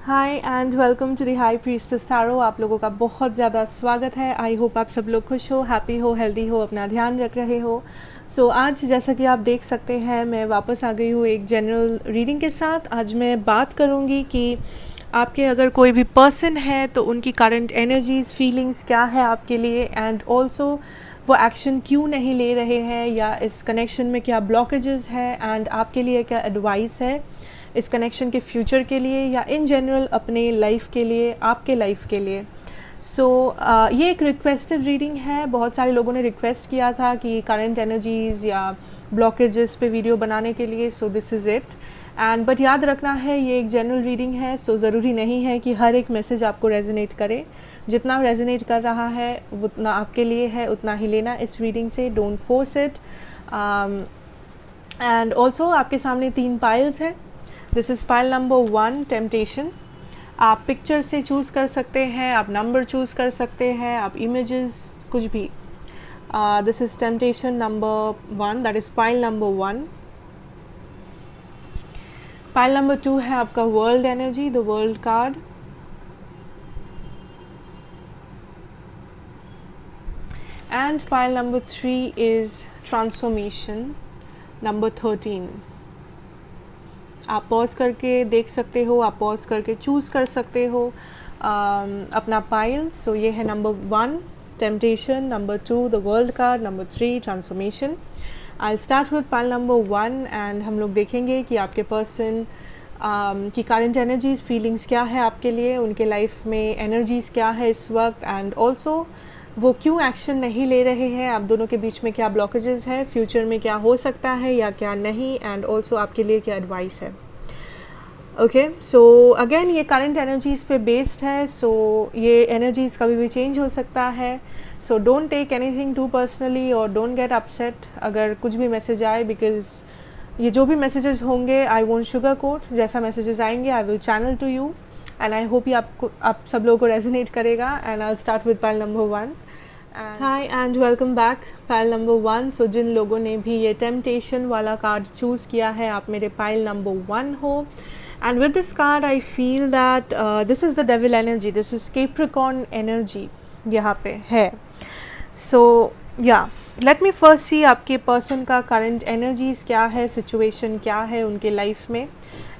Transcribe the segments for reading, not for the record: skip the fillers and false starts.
Hi and welcome to the High Priestess Tarot. आप लोगों का बहुत ज़्यादा स्वागत है। आई होप आप सब लोग खुश हो, हैप्पी हो, हेल्दी हो, अपना ध्यान रख रहे हो। आज जैसा कि आप देख सकते हैं मैं वापस आ गई हूँ एक जनरल रीडिंग के साथ। आज मैं बात करूँगी कि आपके अगर कोई भी पर्सन है तो उनकी करंट एनर्जीज़ फीलिंग्स क्या है आपके लिए, एंड ऑल्सो वो एक्शन क्यों नहीं ले रहे हैं, या इस कनेक्शन में क्या ब्लॉकेजेस है, एंड आपके लिए क्या एडवाइस है इस कनेक्शन के फ्यूचर के लिए, या इन जनरल अपने लाइफ के लिए, आपके लाइफ के लिए। ये एक रिक्वेस्टेड रीडिंग है। बहुत सारे लोगों ने रिक्वेस्ट किया था कि करंट एनर्जीज़ या ब्लॉकेजेस पे वीडियो बनाने के लिए। This is it. And but याद रखना है ये एक जनरल रीडिंग है, ज़रूरी नहीं है कि हर एक मैसेज आपको रेजोनेट करे। जितना रेजोनेट कर रहा है उतना आपके लिए है, उतना ही लेना इस रीडिंग से। Don't force it. And also आपके सामने 3 पाइल्स हैं। This is pile number 1, temptation. आप पिक्चर से चूज़ कर सकते हैं, आप नंबर चूज़ कर सकते हैं, आप इमेजेस, कुछ भी। This is temptation number 1, that is pile number 1। Pile number 2 है आपका world energy, the world card. And pile number 3 is transformation number 13। आप पॉज करके देख सकते हो, आप पॉज करके चूज़ कर सकते हो अपना पाइल। ये है number 1 temptation, number 2 the world card, number 3 transformation. I start with pile number 1 and हम लोग देखेंगे कि आपके पर्सन की करंट एनर्जीज़ फीलिंग्स क्या है आपके लिए, उनके लाइफ में एनर्जीज़ क्या है इस वक्त, एंड ऑल्सो वो क्यों एक्शन नहीं ले रहे हैं, आप दोनों के बीच में क्या ब्लॉकेजेस है, फ्यूचर में क्या हो सकता है या क्या नहीं, एंड ऑल्सो आपके लिए क्या एडवाइस है। ओके, अगेन ये करंट एनर्जीज़ पे बेस्ड है। ये एनर्जीज़ कभी भी चेंज हो सकता है। Don't take anything too personally और डोंट गेट अपसेट अगर कुछ भी मैसेज आए, बिकॉज ये जो भी मैसेजेस होंगे आई वोंट शुगर कोट। जैसा मैसेजेस आएंगे I will channel to you, and I hope ये आप सब लोगों को रेजोनेट करेगा। And I start with pile number 1। Hi and welcome back. Pile number 1। जिन लोगों ने भी ये टेम्पटेशन वाला कार्ड चूज़ किया है, आप मेरे पाइल नंबर 1 हो। And with this card I feel that this is the devil energy, this is Capricorn energy यहाँ पे है। लेट मी फर्स्ट सी आपके पर्सन का करंट एनर्जीज़ क्या है, सिचुएशन क्या है उनके लाइफ में,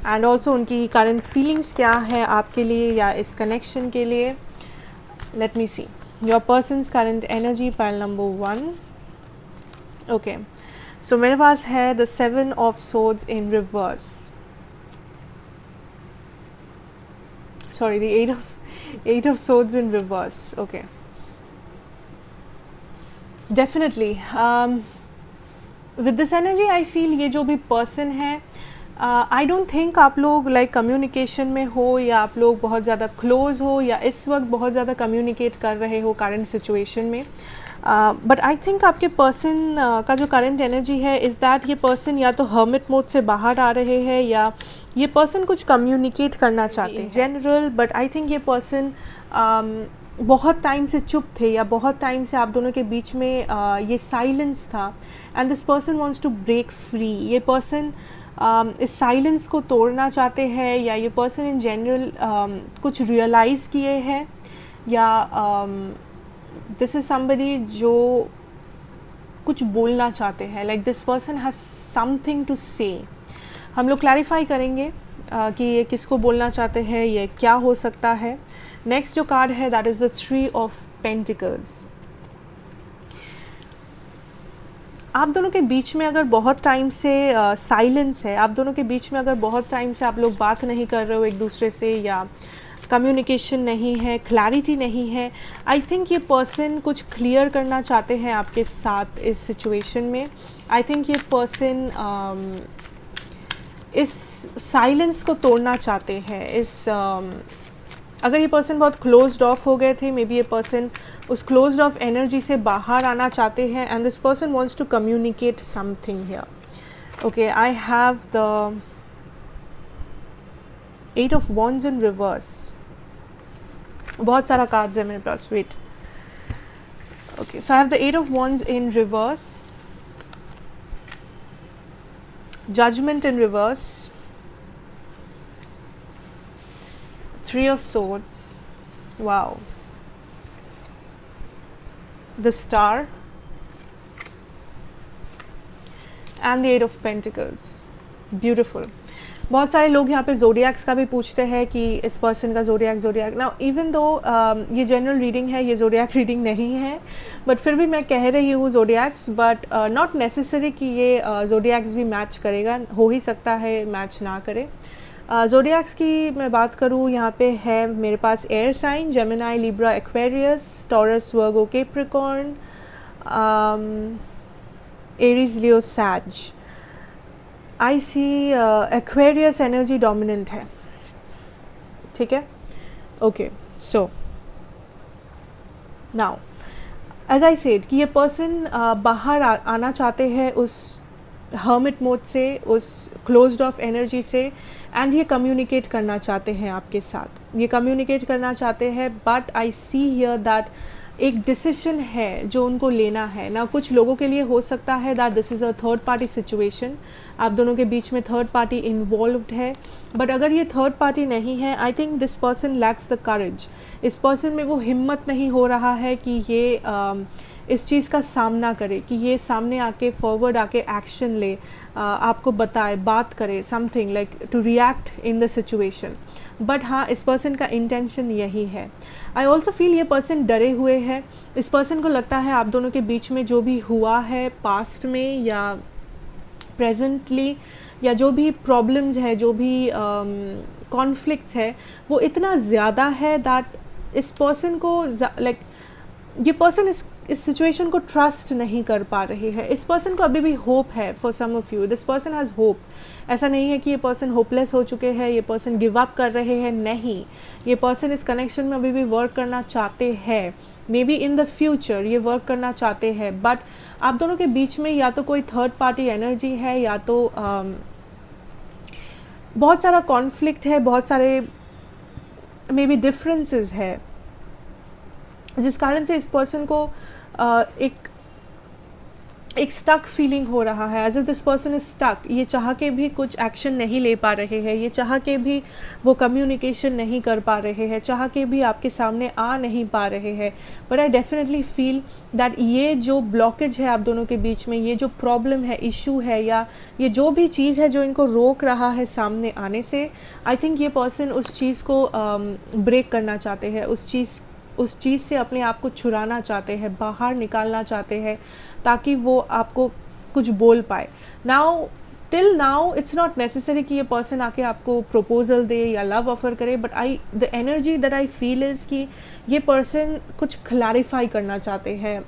एंड ऑल्सो उनकी करंट फीलिंग्स क्या है आपके लिए या इस कनेक्शन के लिए। Late me see your persons current energy, pile number 1। Okay, मेरे पास है the 7 of swords in reverse, sorry the 8 of swords in reverse. Okay, definitely with this energy I feel ये जो भी पर्सन है, आई डोंट थिंक आप लोग like communication में हो, या आप लोग बहुत ज़्यादा क्लोज हो, या इस वक्त बहुत ज़्यादा कम्युनिकेट कर रहे हो करंट सिचुएशन में। बट आई थिंक आपके पर्सन का जो करंट एनर्जी है इज़ दैट ये पर्सन या तो हर्मिट मोड से बाहर आ रहे हैं, या ये पर्सन कुछ कम्युनिकेट करना चाहते हैं जनरल। बट आई थिंक ये पर्सन बहुत टाइम से चुप थे, या बहुत टाइम से आप दोनों के बीच में ये साइलेंस था, and this person wants to break free. ये पर्सन इस साइलेंस को तोड़ना चाहते हैं, या ये पर्सन इन जनरल कुछ रियलाइज़ किए हैं, या दिस इज़ समबडी जो कुछ बोलना चाहते हैं, like this person has something to say. हम लोग क्लैरिफाई करेंगे कि ये किसको बोलना चाहते हैं, ये क्या हो सकता है। नेक्स्ट जो कार्ड है that is the 3 of pentacles. आप दोनों के बीच में अगर बहुत टाइम से साइलेंस है, आप दोनों के बीच में अगर बहुत टाइम से आप लोग बात नहीं कर रहे हो एक दूसरे से, या कम्युनिकेशन नहीं है, क्लैरिटी नहीं है, आई थिंक ये पर्सन कुछ क्लियर करना चाहते हैं आपके साथ इस सिचुएशन में। आई थिंक ये पर्सन इस साइलेंस को तोड़ना चाहते हैं। अगर ये पर्सन बहुत क्लोज्ड ऑफ हो गए थे, मे बी ये पर्सन उस क्लोज्ड ऑफ एनर्जी से बाहर आना चाहते हैं, and this person wants to communicate something here. Okay, I have the 8 of wands in reverse. बहुत सारा कार्ड्स है मेरे पास, wait. Okay, so I have the 8 of wands in reverse, judgment in reverse, 3 of Swords, wow, the Star and the 8 of Pentacles, beautiful. बहुत सारे लोग यहाँ पे ज़ोडिएक्स का भी पूछते हैं कि इस पर्सन का ज़ोडिएक नाउ इवन दो ये जनरल रीडिंग है, ये ज़ोडिएक रीडिंग नहीं है, बट फिर भी मैं कह रही हूँ ज़ोडिएक्स, बट नॉट नेसेसरी कि ये ज़ोडिएक्स भी मैच करेगा, हो ही सकता है मैच ना करे। ज़ोडिएक्स की मैं बात करूँ, यहाँ पे है मेरे पास air sign, Gemini, Libra, Aquarius, Taurus, Virgo, Capricorn, Aries, Leo, Sag. I see Aquarius energy dominant है, ठीक है। Okay, so now as I said कि ये पर्सन बाहर आना चाहते हैं उस हर्मिट मोड से, उस क्लोज्ड ऑफ एनर्जी से, एंड ये कम्युनिकेट करना चाहते हैं आपके साथ, ये कम्युनिकेट करना चाहते हैं, but I see here that एक डिसीजन है जो उनको लेना है ना। कुछ लोगों के लिए हो सकता है that this is a third party situation, आप दोनों के बीच में थर्ड पार्टी इन्वॉल्व्ड है, बट अगर ये थर्ड पार्टी नहीं है, आई think this person lakhs the courage. इस पर्सन में वो हिम्मत नहीं हो रहा है कि ये इस चीज़ का सामना करे, कि ये सामने आके फॉरवर्ड आके एक्शन ले, आपको बताए, बात करे, something like to react in the situation. But हाँ, इस पर्सन का इंटेंशन यही है। आई ऑल्सो फील ये पर्सन डरे हुए है। इस पर्सन को लगता है आप दोनों के बीच में जो भी हुआ है पास्ट में या प्रेजेंटली, या जो भी प्रॉब्लम्स है, जो भी कॉन्फ्लिक्ट्स है, वो इतना ज़्यादा है दैट इस पर्सन को लाइक ये पर्सन इस सिचुएशन को ट्रस्ट नहीं कर पा रही है। इस पर्सन को अभी भी होप है। For some of you this person has hope. ऐसा नहीं है कि ये पर्सन होपलेस हो चुके हैं, ये पर्सन गिव अप कर रहे हैं, नहीं, ये पर्सन इस कनेक्शन में अभी भी वर्क करना चाहते हैं। May be in the future ये वर्क करना चाहते हैं, बट आप दोनों के बीच में या तो कोई थर्ड पार्टी एनर्जी है, या तो बहुत सारा कॉन्फ्लिक्ट है, बहुत सारे मे बी डिफरेंसेस है, जिस कारण से इस पर्सन को एक स्टक फीलिंग हो रहा है, as if this person is stuck. ये चाह के भी कुछ एक्शन नहीं ले पा रहे हैं, ये चाह के भी वो कम्युनिकेशन नहीं कर पा रहे हैं, चाह के भी आपके सामने आ नहीं पा रहे हैं। But I definitely feel that ये जो ब्लॉकेज है आप दोनों के बीच में, ये जो प्रॉब्लम है, इशू है, या ये जो भी चीज़ है जो इनको रोक रहा है सामने आने से, आई थिंक ये पर्सन उस चीज़ को ब्रेक करना चाहते हैं, उस चीज़ से अपने आप को छुड़ाना चाहते हैं, बाहर निकालना चाहते हैं, ताकि वो आपको कुछ बोल पाए। Now till now it's not necessary कि ये पर्सन आके आपको प्रपोजल दे या लव ऑफर करे, but the energy that I feel is कि ये पर्सन कुछ क्लैरिफाई करना चाहते हैं।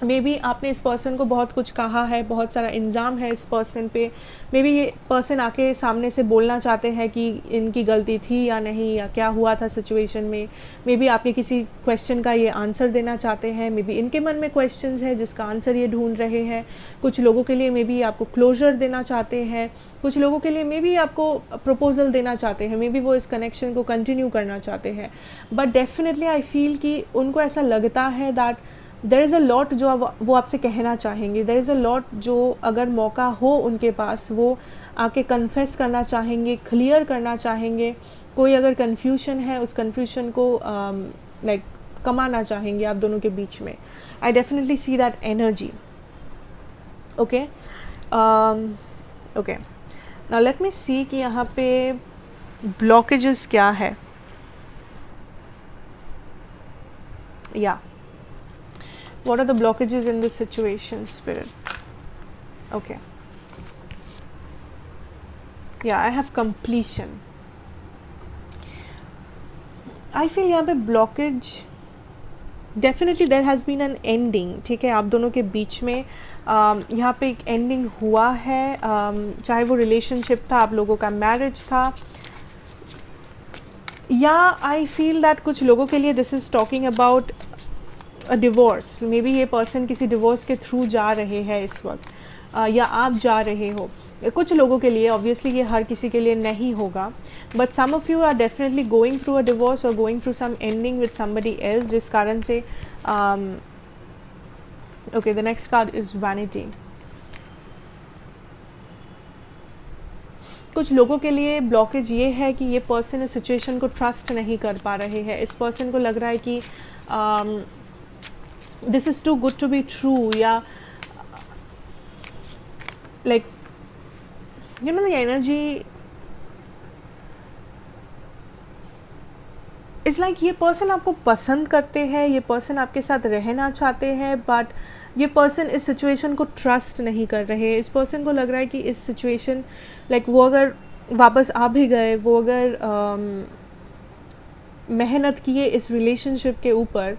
मे बी आपने इस पर्सन को बहुत कुछ कहा है, बहुत सारा इल्ज़ाम है इस पर्सन पे। मे बी ये पर्सन आके सामने से बोलना चाहते हैं कि इनकी गलती थी या नहीं, या क्या हुआ था सिचुएशन में। मे बी आपके किसी क्वेश्चन का ये आंसर देना चाहते हैं, मे बी इनके मन में क्वेश्चंस है जिसका आंसर ये ढूंढ रहे हैं। कुछ लोगों के लिए मे बी आपको क्लोजर देना चाहते हैं, कुछ लोगों के लिए मे बी आपको प्रपोजल देना चाहते हैं, मे बी वो इस कनेक्शन को कंटिन्यू करना चाहते हैं। बट डेफिनेटली आई फील कि उनको ऐसा लगता है that there is a lot जो वो आपसे कहना चाहेंगे, देयर इज़ अ लॉट जो अगर मौका हो उनके पास वो आके कन्फेस करना चाहेंगे, क्लियर करना चाहेंगे। कोई अगर कन्फ्यूजन है उस कन्फ्यूजन को लाइक कमाना चाहेंगे आप दोनों के बीच में। I definitely see that energy. Okay, okay, now let me see कि यहाँ पे ब्लॉकेजेस क्या है। या what are the blockages in this situation, spirit? Okay, yeah, I have completion. I feel यहाँ पे blockage definitely there has been an ending, ठीक है, आप दोनों के बीच में यहाँ पे एक ending हुआ है, चाहे वो relationship था, आप लोगों का marriage था, या I feel that कुछ लोगों के लिए this is talking about a divorce. May be ये पर्सन किसी डिवोर्स के थ्रू जा रहे हैं इस वक्त, या आप जा रहे हो। कुछ लोगों के लिए, ऑब्वियसली ये हर किसी के लिए नहीं होगा, but some of you are definitely going through a divorce और going through some ending with somebody else, जिस कारण से okay, the next card is vanity. कुछ लोगों के लिए ब्लॉकेज ये है कि ये पर्सन इस सिचुएशन को ट्रस्ट नहीं कर पा रहे हैं। इस पर्सन को लग रहा है कि this is too good to be true, या like you know the energy it's like ये पर्सन आपको पसंद करते हैं, ये पर्सन आपके साथ रहना चाहते हैं, बट ये पर्सन इस सिचुएशन को ट्रस्ट नहीं कर रहे। इस पर्सन को लग रहा है कि इस सिचुएशन लाइक वो अगर वापस आ भी गए, वो अगर मेहनत किए इस रिलेशनशिप के ऊपर,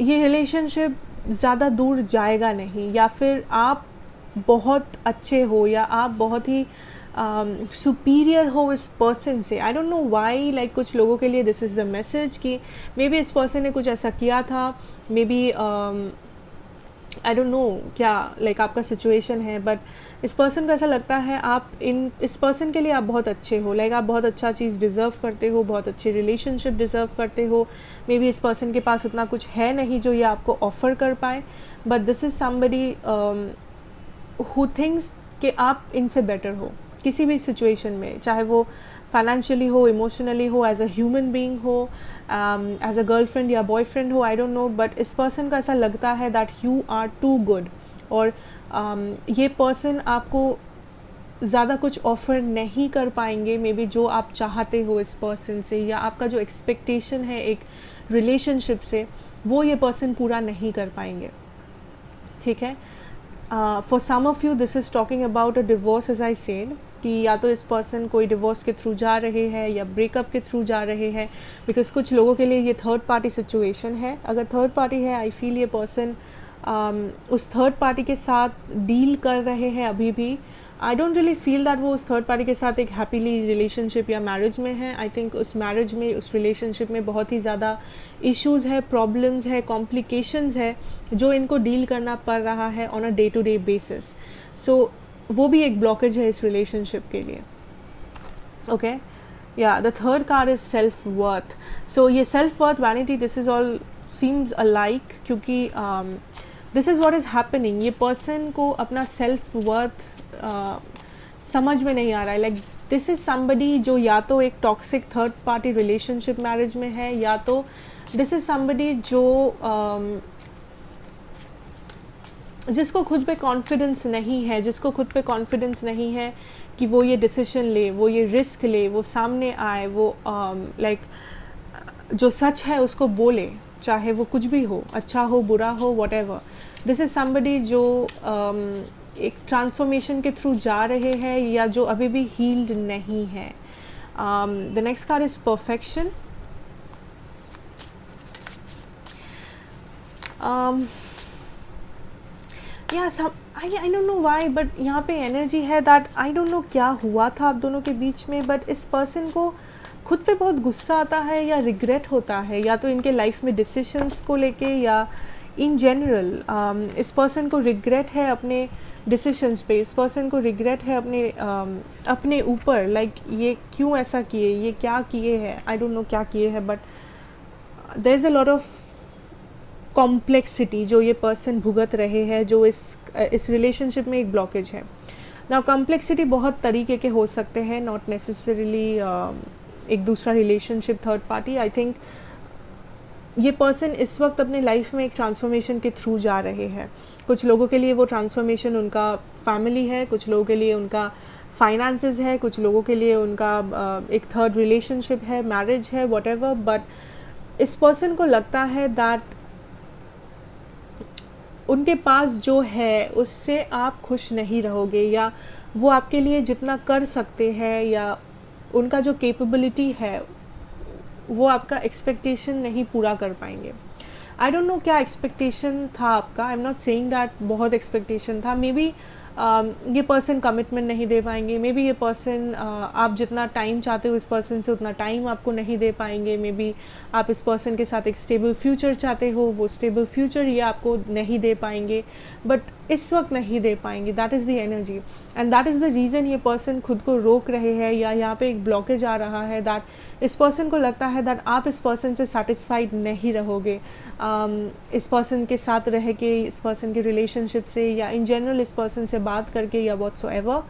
ये रिलेशनशिप ज़्यादा दूर जाएगा नहीं, या फिर आप बहुत अच्छे हो या आप बहुत ही सुपीरियर हो इस पर्सन से। आई डोंट नो वाई, लाइक कुछ लोगों के लिए दिस इज़ द मैसेज कि मे बी इस पर्सन ने कुछ ऐसा किया था, maybe I don't know क्या लाइक आपका सिचुएशन है, बट इस पर्सन को ऐसा लगता है आप इस पर्सन के लिए आप बहुत अच्छे हो, लाइक आप बहुत अच्छा चीज़ डिज़र्व करते हो, बहुत अच्छे रिलेशनशिप डिज़र्व करते हो। मे बी इस पर्सन के पास उतना कुछ है नहीं जो ये आपको ऑफ़र कर पाए, but this is somebody who thinks कि आप इनसे बेटर हो किसी भी सिचुएशन में, चाहे वो फाइनेंशियली हो, इमोशनली हो, एज अ ह्यूमन बीइंग हो, एज अ गर्लफ्रेंड या बॉयफ्रेंड हो, आई डोंट नो, बट इस पर्सन का ऐसा लगता है that you are too good, और ये पर्सन आपको ज़्यादा कुछ ऑफ़र नहीं कर पाएंगे मे बी जो आप चाहते हो इस पर्सन से, या आपका जो एक्सपेक्टेशन है एक रिलेशनशिप से वो ये पर्सन पूरा नहीं कर पाएंगे। ठीक है, for some of you this is talking about a divorce, as I said, कि या तो इस पर्सन कोई डिवोर्स के थ्रू जा रहे हैं या ब्रेकअप के थ्रू जा रहे हैं, बिकॉज कुछ लोगों के लिए ये थर्ड पार्टी सिचुएशन है। अगर थर्ड पार्टी है, आई फील ये पर्सन उस थर्ड पार्टी के साथ डील कर रहे हैं अभी भी। I don't really feel that वो उस थर्ड पार्टी के साथ एक हैप्पीली रिलेशनशिप या मैरिज में है। आई थिंक उस मैरिज में, उस रिलेशनशिप में बहुत ही ज़्यादा इश्यूज़ है, प्रॉब्लम्स है, कॉम्प्लिकेशंस है जो इनको डील करना पड़ रहा है on a day to day basis. So वो भी एक ब्लॉकेज है इस रिलेशनशिप के लिए। Okay, yeah the third card is self worth. So ये self worth, vanity, this is all seems alike, क्योंकि this is what is happening. ये पर्सन को अपना सेल्फ वर्थ समझ में नहीं आ रहा है। लाइक दिस इज़ समबडी जो या तो एक toxic third party relationship marriage में है, या तो दिस इज़ समबडी जो जिसको खुद पे कॉन्फिडेंस नहीं है, जिसको खुद पे कॉन्फिडेंस नहीं है कि वो ये डिसीजन ले, वो ये रिस्क ले, वो सामने आए, वो लाइक जो सच है उसको बोले, चाहे वो कुछ भी हो, अच्छा हो, बुरा हो, व्हाटएवर। दिस इज़ समबडी जो एक ट्रांसफॉर्मेशन के थ्रू जा रहे हैं या जो अभी भी हील्ड नहीं है। The next card is perfection. Yeah I don't know why, but यहाँ पे एनर्जी है दैट आई डोंट नो क्या हुआ था आप दोनों के बीच में, बट इस पर्सन को खुद पे बहुत गुस्सा आता है या रिग्रेट होता है, या तो इनके लाइफ में डिसीशंस को लेके या इन जनरल इस पर्सन को रिग्रेट है अपने डिसीशंस पे। इस पर्सन को रिग्रेट है अपने ऊपर, लाइक ये क्यों ऐसा किए, ये क्या किए हैं, आई डोंट नो क्या किए हैं, but there is a lot of complexity जो ये पर्सन भुगत रहे हैं, जो इस रिलेशनशिप में एक ब्लॉकेज है। नाउ कॉम्प्लेक्सिटी बहुत तरीके के हो सकते हैं, नॉट नेसेसरीली एक दूसरा रिलेशनशिप, थर्ड पार्टी। आई थिंक ये पर्सन इस वक्त अपने लाइफ में एक ट्रांसफॉर्मेशन के थ्रू जा रहे हैं। कुछ लोगों के लिए वो ट्रांसफॉर्मेशन उनका फैमिली है, कुछ लोगों के लिए उनका फाइनेंसेस है, कुछ लोगों के लिए उनका एक थर्ड रिलेशनशिप है, मैरिज है, व्हाटएवर। बट इस पर्सन को लगता है दैट उनके पास जो है उससे आप खुश नहीं रहोगे, या वो आपके लिए जितना कर सकते हैं या उनका जो कैपेबिलिटी है वो आपका एक्सपेक्टेशन नहीं पूरा कर पाएंगे। आई डोंट नो क्या एक्सपेक्टेशन था आपका, आई एम नॉट सेइंग दैट बहुत एक्सपेक्टेशन था। मे बी ये पर्सन कमिटमेंट नहीं दे पाएंगे, मे बी ये पर्सन आप जितना टाइम चाहते हो इस पर्सन से उतना टाइम आपको नहीं दे पाएंगे, मे बी आप इस पर्सन के साथ एक स्टेबल फ्यूचर चाहते हो, वो स्टेबल फ्यूचर ये आपको नहीं दे पाएंगे, बट इस वक्त नहीं दे पाएंगे। That is the energy and that is the reason ये पर्सन खुद को रोक रहे हैं या यहाँ पे एक ब्लॉकेज आ रहा है। दैट इस पर्सन को लगता है दैट आप इस पर्सन से सेटिस्फाइड नहीं रहोगे, इस पर्सन के साथ रह के, इस पर्सन के रिलेशनशिप से या इन जनरल इस पर्सन से बात करके या व्हाट्सोएवर,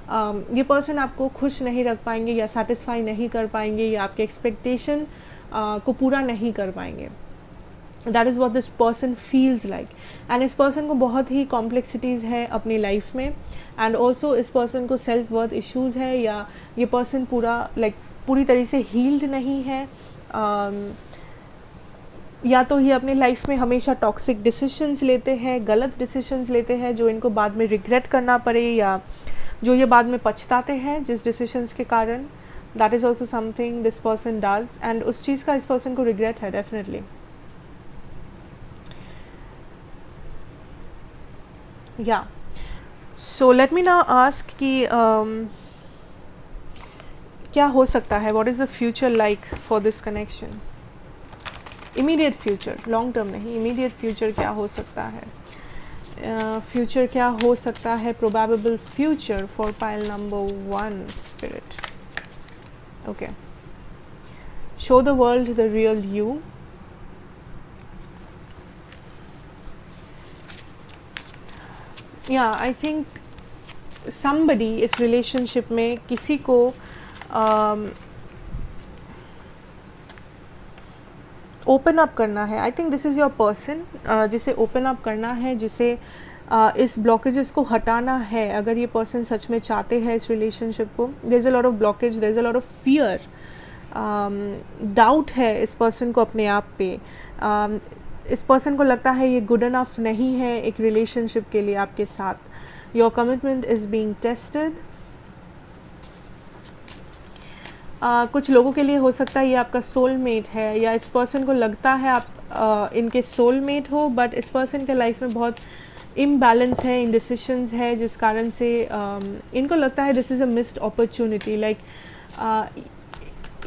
ये पर्सन आपको खुश नहीं रख पाएंगे या सेटिस्फाई नहीं कर पाएंगे या आपके एक्सपेक्टेशन को पूरा नहीं कर पाएंगे. That is what this person feels like. And इस पर्सन को बहुत ही कॉम्प्लेक्सिटीज़ है अपनी लाइफ में. एंड ऑल्सो इस पर्सन को सेल्फ वर्थ इश्यूज़ है या ये पर्सन पूरी तरह से हील्ड नहीं है. या तो ये अपने लाइफ में हमेशा टॉक्सिक डिसीशंस लेते हैं, गलत डिसीशंस लेते हैं जो इनको बाद में रिग्रेट करना पड़े या जो ये बाद में पछताते हैं जिस डिसीशंस के कारण. That is also something this person does. And उस चीज़ का इस पर्सन को रिग्रेट है डेफिनेटली. या सो लेट मी नाउ आस्क कि क्या हो सकता है, what is the future like for this connection. Immediate future, long term नहीं, इमीडिएट फ्यूचर क्या हो सकता है. फ्यूचर क्या हो सकता है, probable future for pile number 1 spirit. Okay, show the world the real you. या आई थिंक somebody इस रिलेशनशिप में किसी को ओपन अप करना है. आई think this is your person जिसे ओपन अप करना है, जिसे इस ब्लॉकेजेस को हटाना है. अगर ये पर्सन सच में चाहते हैं इस रिलेशनशिप को, there is a lot of blockage, there is a lot of fear, doubt है इस पर्सन को अपने आप पे. इस पर्सन को लगता है ये गुड इनफ नहीं है एक रिलेशनशिप के लिए आपके साथ. Your commitment is being tested. कुछ लोगों के लिए हो सकता है ये आपका सोलमेट है या इस पर्सन को लगता है आप इनके सोलमेट हो, बट इस पर्सन के लाइफ में बहुत इम्बैलेंस है, इनडिसिशंस है, जिस कारण से इनको लगता है this is a missed opportunity. Like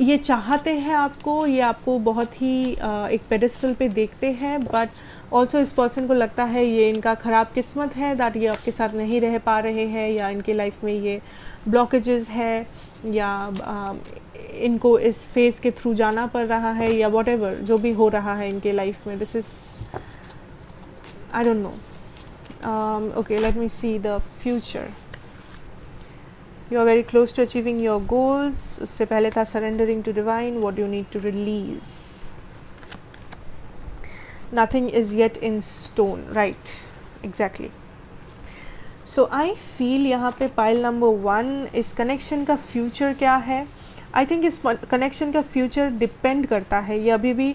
ये चाहते हैं आपको, ये आपको बहुत ही एक पेडिस्टल पे देखते हैं, बट ऑल्सो इस पर्सन को लगता है ये इनका ख़राब किस्मत है दैट ये आपके साथ नहीं रह पा रहे हैं या इनके लाइफ में ये ब्लॉकेजेस है या इनको इस फेज के थ्रू जाना पड़ रहा है या व्हाटएवर जो भी हो रहा है इनके लाइफ में. This is I don't no. Okay, let me see the future. You are very close to achieving your goals. उससे पहले था surrendering to divine. What do you need to release? Nothing is yet in stone. Right, exactly. So I feel यहाँ पे pile number 1 इस connection का future क्या है. I think इस connection का future depend करता है, ये अभी भी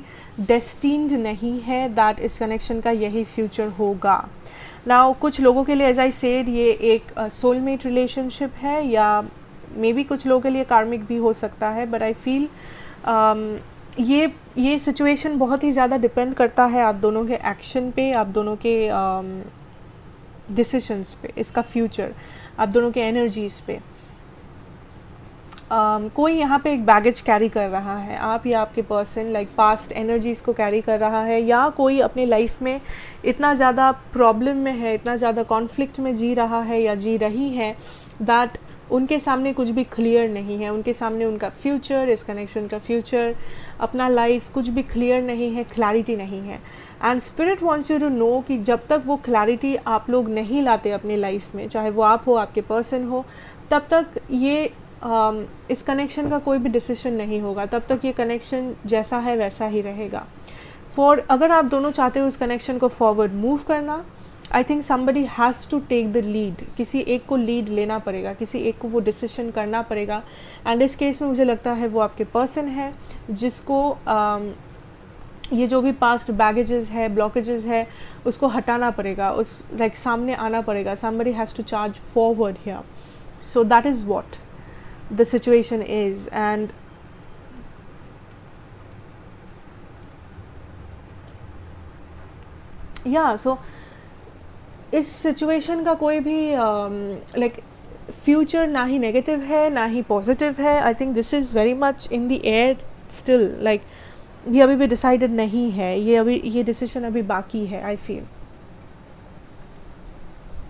destined नहीं है that इस connection का यही future होगा. नाउ कुछ लोगों के लिए एज आई सेड ये एक सोलमेट रिलेशनशिप है या मे बी कुछ लोगों के लिए कार्मिक भी हो सकता है, बट आई फील ये सिचुएशन बहुत ही ज़्यादा डिपेंड करता है आप दोनों के एक्शन पे, आप दोनों के डिसीशंस पे, इसका फ्यूचर आप दोनों के एनर्जीज़ पे. कोई यहाँ पे एक बैगेज कैरी कर रहा है, आप या आपके पर्सन लाइक पास्ट एनर्जीज़ को कैरी कर रहा है, या कोई अपने लाइफ में इतना ज़्यादा प्रॉब्लम में है, इतना ज़्यादा कॉन्फ्लिक्ट में जी रहा है या जी रही है दैट उनके सामने कुछ भी क्लियर नहीं है. उनके सामने उनका फ्यूचर, इस कनेक्शन का फ्यूचर, अपना लाइफ कुछ भी क्लियर नहीं है, क्लैरिटी नहीं है. And spirit wants you to know कि जब तक वो क्लैरिटी आप लोग नहीं लाते अपने लाइफ में, चाहे वो आप हो, आपके पर्सन हो, तब तक ये इस कनेक्शन का कोई भी डिसीजन नहीं होगा, तब तक ये कनेक्शन जैसा है वैसा ही रहेगा. अगर आप दोनों चाहते हो इस कनेक्शन को फॉरवर्ड मूव करना, I think somebody has to take the lead. किसी एक को लीड लेना पड़ेगा, किसी एक को वो डिसीजन करना पड़ेगा. एंड इस केस में मुझे लगता है वो आपके पर्सन है जिसको ये जो भी पास्ट बैगेजेस है, ब्लॉकेजेस है, उसको हटाना पड़ेगा, उस लाइक सामने आना पड़ेगा. Somebody has to charge forward here. So that is what the situation is. And yeah, so इस सिचुएशन का कोई भी लाइक फ्यूचर ना ही नेगेटिव है ना ही पॉजिटिव है. आई think this is very much in the air still. Like ये अभी भी डिसाइडेड नहीं है, ये डिसीजन अभी बाकी है. I feel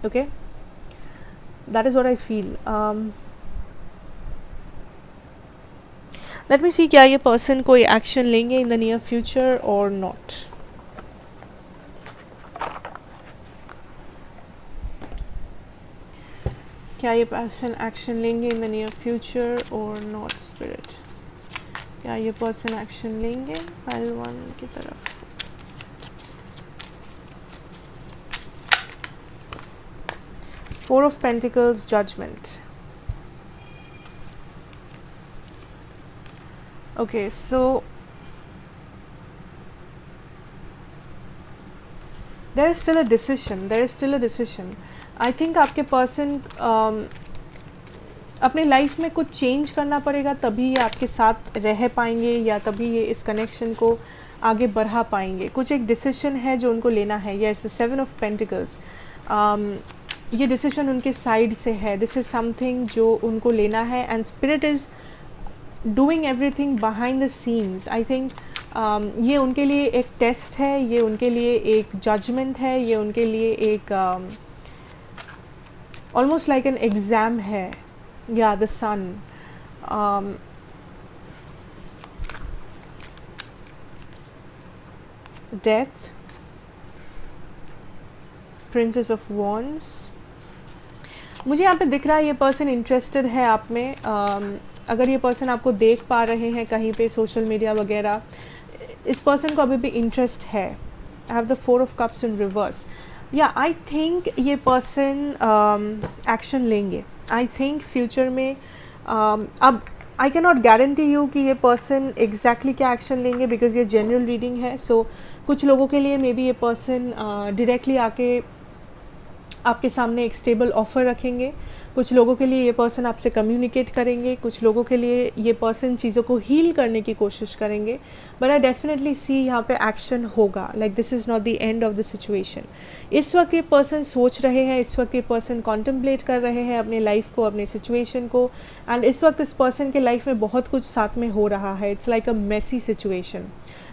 okay, that is what I feel. Let me see क्या ये पर्सन कोई एक्शन लेंगे in the near future or not. क्या ये पर्सन एक्शन लेंगे in the near future or not spirit? क्या ये पर्सन एक्शन लेंगे पाइल 1 की तरफ? Four of Pentacles, Judgment. Okay, so there is still a decision. There is still a decision. I think आपके person अपने life में कुछ चेंज करना पड़ेगा, तभी ये आपके साथ रह पाएंगे या तभी ये इस कनेक्शन को आगे बढ़ा पाएंगे. कुछ एक डिसीजन है जो उनको लेना है. Yes, 7 of pentacles. ये डिसीजन उनके साइड से है. दिस इज़ समथिंग जो उनको लेना है and spirit is doing everything behind the scenes. I think ये उनके लिए एक टेस्ट है, ये उनके लिए एक जजमेंट है, ये उनके लिए एक ऑलमोस्ट लाइक एन एग्ज़ाम है. या the Sun. Death, Princess of Wands. मुझे यहाँ पे दिख रहा है ये पर्सन इंटरेस्टेड है आप में. अगर ये पर्सन आपको देख पा रहे हैं कहीं पे सोशल मीडिया वगैरह, इस पर्सन को अभी भी इंटरेस्ट है. I have the 4 of cups in reverse. या आई थिंक ये पर्सन एक्शन लेंगे. आई थिंक फ्यूचर में अब I can not guarantee you कि ये पर्सन एग्जैक्टली क्या एक्शन लेंगे बिकॉज ये जनरल रीडिंग है. सो कुछ लोगों के लिए मे बी ये पर्सन डायरेक्टली आके आपके सामने एक स्टेबल ऑफ़र रखेंगे. कुछ लोगों के लिए ये पर्सन आपसे कम्युनिकेट करेंगे. कुछ लोगों के लिए ये पर्सन चीज़ों को हील करने की कोशिश करेंगे. बट आई डेफिनेटली सी यहाँ पे एक्शन होगा. Like this is not the end of the situation. इस वक्त ये पर्सन सोच रहे हैं, इस वक्त ये पर्सन कॉन्टम्पलेट कर रहे हैं अपने लाइफ को, अपने सिचुएशन को. एंड इस वक्त इस पर्सन के लाइफ में बहुत कुछ साथ में हो रहा है. It's like a messy situation,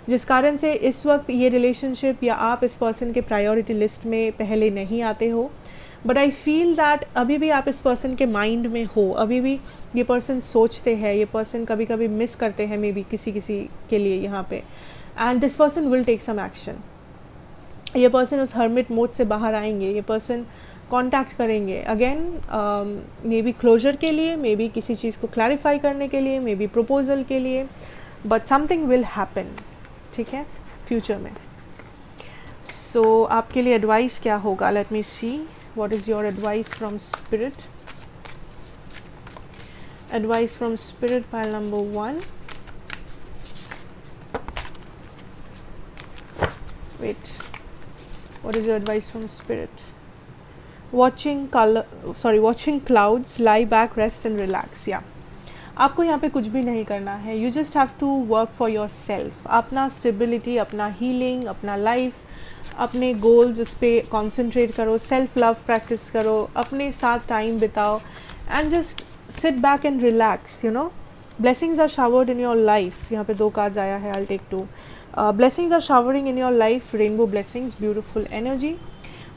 जिस कारण से इस वक्त ये रिलेशनशिप या आप इस पर्सन के प्रायोरिटी लिस्ट में पहले नहीं आते हो. बट आई फील दैट अभी भी आप इस पर्सन के माइंड में हो. अभी भी ये पर्सन सोचते हैं, ये पर्सन कभी कभी मिस करते हैं मे बी किसी किसी के लिए यहाँ पे. And this person will take some action. ये पर्सन उस हर्मिट मोड से बाहर आएंगे. ये पर्सन कांटेक्ट करेंगे अगेन, मे बी क्लोजर के लिए, मे बी किसी चीज़ को क्लैरिफाई करने के लिए, मे बी प्रपोजल के लिए. बट समथिंग विल हैपन, ठीक है, फ्यूचर में. सो आपके लिए एडवाइस क्या होगा? Let me see. What is your advice from spirit? Advice from spirit, pile number 1. Wait, what is your advice from spirit? Watching clouds, lie back, rest and relax. Yeah, आपको यहाँ पे कुछ भी नहीं करना है. You just have to work for yourself. अपना stability, अपना healing, अपना life, अपने गोल्स उस पर कॉन्सेंट्रेट करो. सेल्फ लव प्रैक्टिस करो, अपने साथ टाइम बिताओ and just sit back and relax. You know, blessings are showered in your life. यहाँ पे 2 कार्ड्स आया है. I take 2. Blessings are showering in your life. Rainbow blessings, beautiful energy.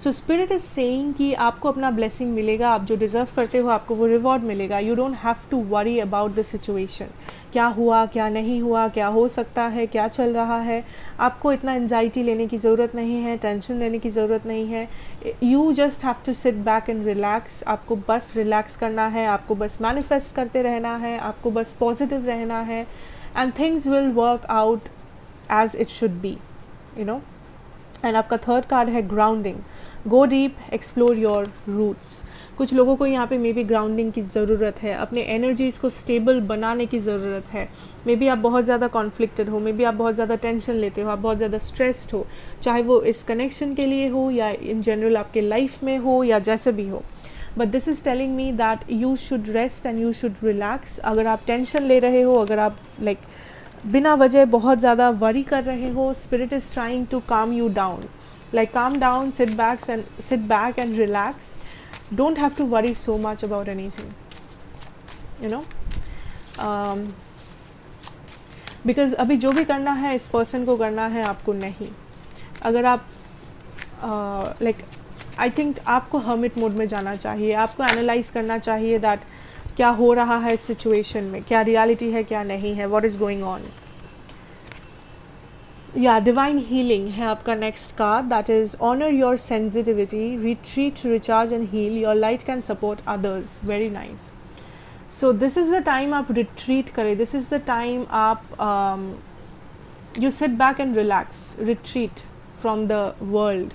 So spirit is saying कि आपको अपना blessing मिलेगा. आप जो डिज़र्व करते हो आपको वो रिवॉर्ड मिलेगा. You don't have to worry about the situation. क्या हुआ, क्या नहीं हुआ, क्या हो सकता है, क्या चल रहा है. आपको इतना एंजाइटी लेने की ज़रूरत नहीं है, टेंशन लेने की ज़रूरत नहीं है. You just have to sit back and relax. आपको बस रिलैक्स करना है, आपको बस मैनिफेस्ट करते रहना है, आपको बस पॉजिटिव रहना है and things will work out as it should be, you know. And आपका 3rd कार्ड है grounding. Go deep, explore your roots. कुछ लोगों को यहाँ पे मे बी ग्राउंडिंग की ज़रूरत है. अपने एनर्जीज़ को स्टेबल बनाने की ज़रूरत है. मे बी आप बहुत ज़्यादा कॉन्फ्लिक्टेड हो, मे बी आप बहुत ज़्यादा टेंशन लेते हो, आप बहुत ज़्यादा स्ट्रेस्ड हो, चाहे वो इस कनेक्शन के लिए हो या इन जनरल आपके लाइफ में हो या जैसे भी हो. But this is telling me that you should rest and you should relax. अगर आप टेंशन ले रहे हो, अगर आप लाइक बिना वजह बहुत ज़्यादा वरी कर रहे हो, स्पिरिट इज़ ट्राइंग टू काम you down. Like calm down, sit back and relax. Don't have to worry so much about anything, you know. Because अभी जो भी करना है इस पर्सन को करना है, आपको नहीं. अगर आप like I think आपको hermit mode में जाना चाहिए. आपको एनालाइज करना चाहिए that क्या हो रहा है इस सिचुएशन में, क्या रियलिटी है क्या नहीं है, what is going on. या डिवाइन हीलिंग है आपका next card, that is honour your sensitivity, retreat, recharge and heal, your light can support others, very nice. So this is the time आप रिट्रीट करें, this is the time आप you sit back and relax, retreat from the world.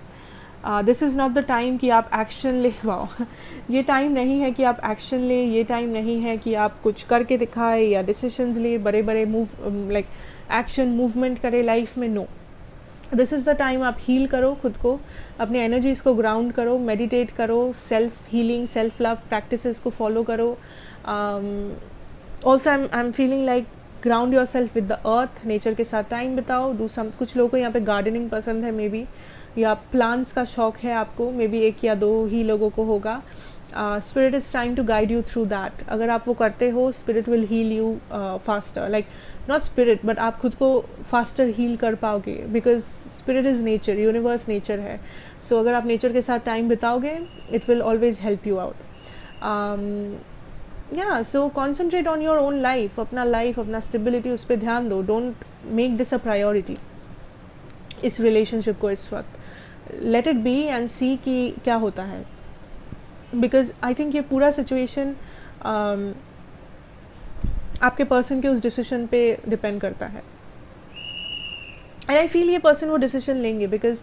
This is not the time कि आप action ले, wow ये time नहीं है कि आप एक्शन ले, ये टाइम नहीं है कि आप कुछ करके दिखाए या डिसीजंस ले, बड़े बड़े मूव लाइक एक्शन मूवमेंट करे लाइफ में. No, this is the time आप हील करो खुद को, अपने एनर्जीज़ को ग्राउंड करो, मेडिटेट करो, self healing, self love practices को फॉलो करो. Also I am feeling like ground your self with the earth, nature के साथ टाइम बिताओ, डू सम. कुछ लोगों को यहाँ पे गार्डनिंग पसंद है मे बी, या प्लांट्स का शौक है आपको, मे बी 1 या 2 ही लोगों को होगा. Spirit is trying to guide you through that. अगर आप वो करते हो, spirit will heal you faster, like not spirit but आप खुद को फास्टर हील कर पाओगे, because spirit is nature, universe nature है. सो अगर आप नेचर के साथ टाइम बिताओगे, it will always help you out. Yeah so concentrate on your own life, अपना लाइफ, अपना स्टेबिलिटी, उस पर ध्यान दो. Don't make this a priority, इस रिलेशनशिप को इस वक्त. लेट इट बी एंड सी कि क्या होता है, बिकॉज आई थिंक ये पूरा सिचुएशन आपके पर्सन के उस डिसीजन पे डिपेंड करता है. एंड आई फील ये पर्सन वो डिसीजन लेंगे, बिकॉज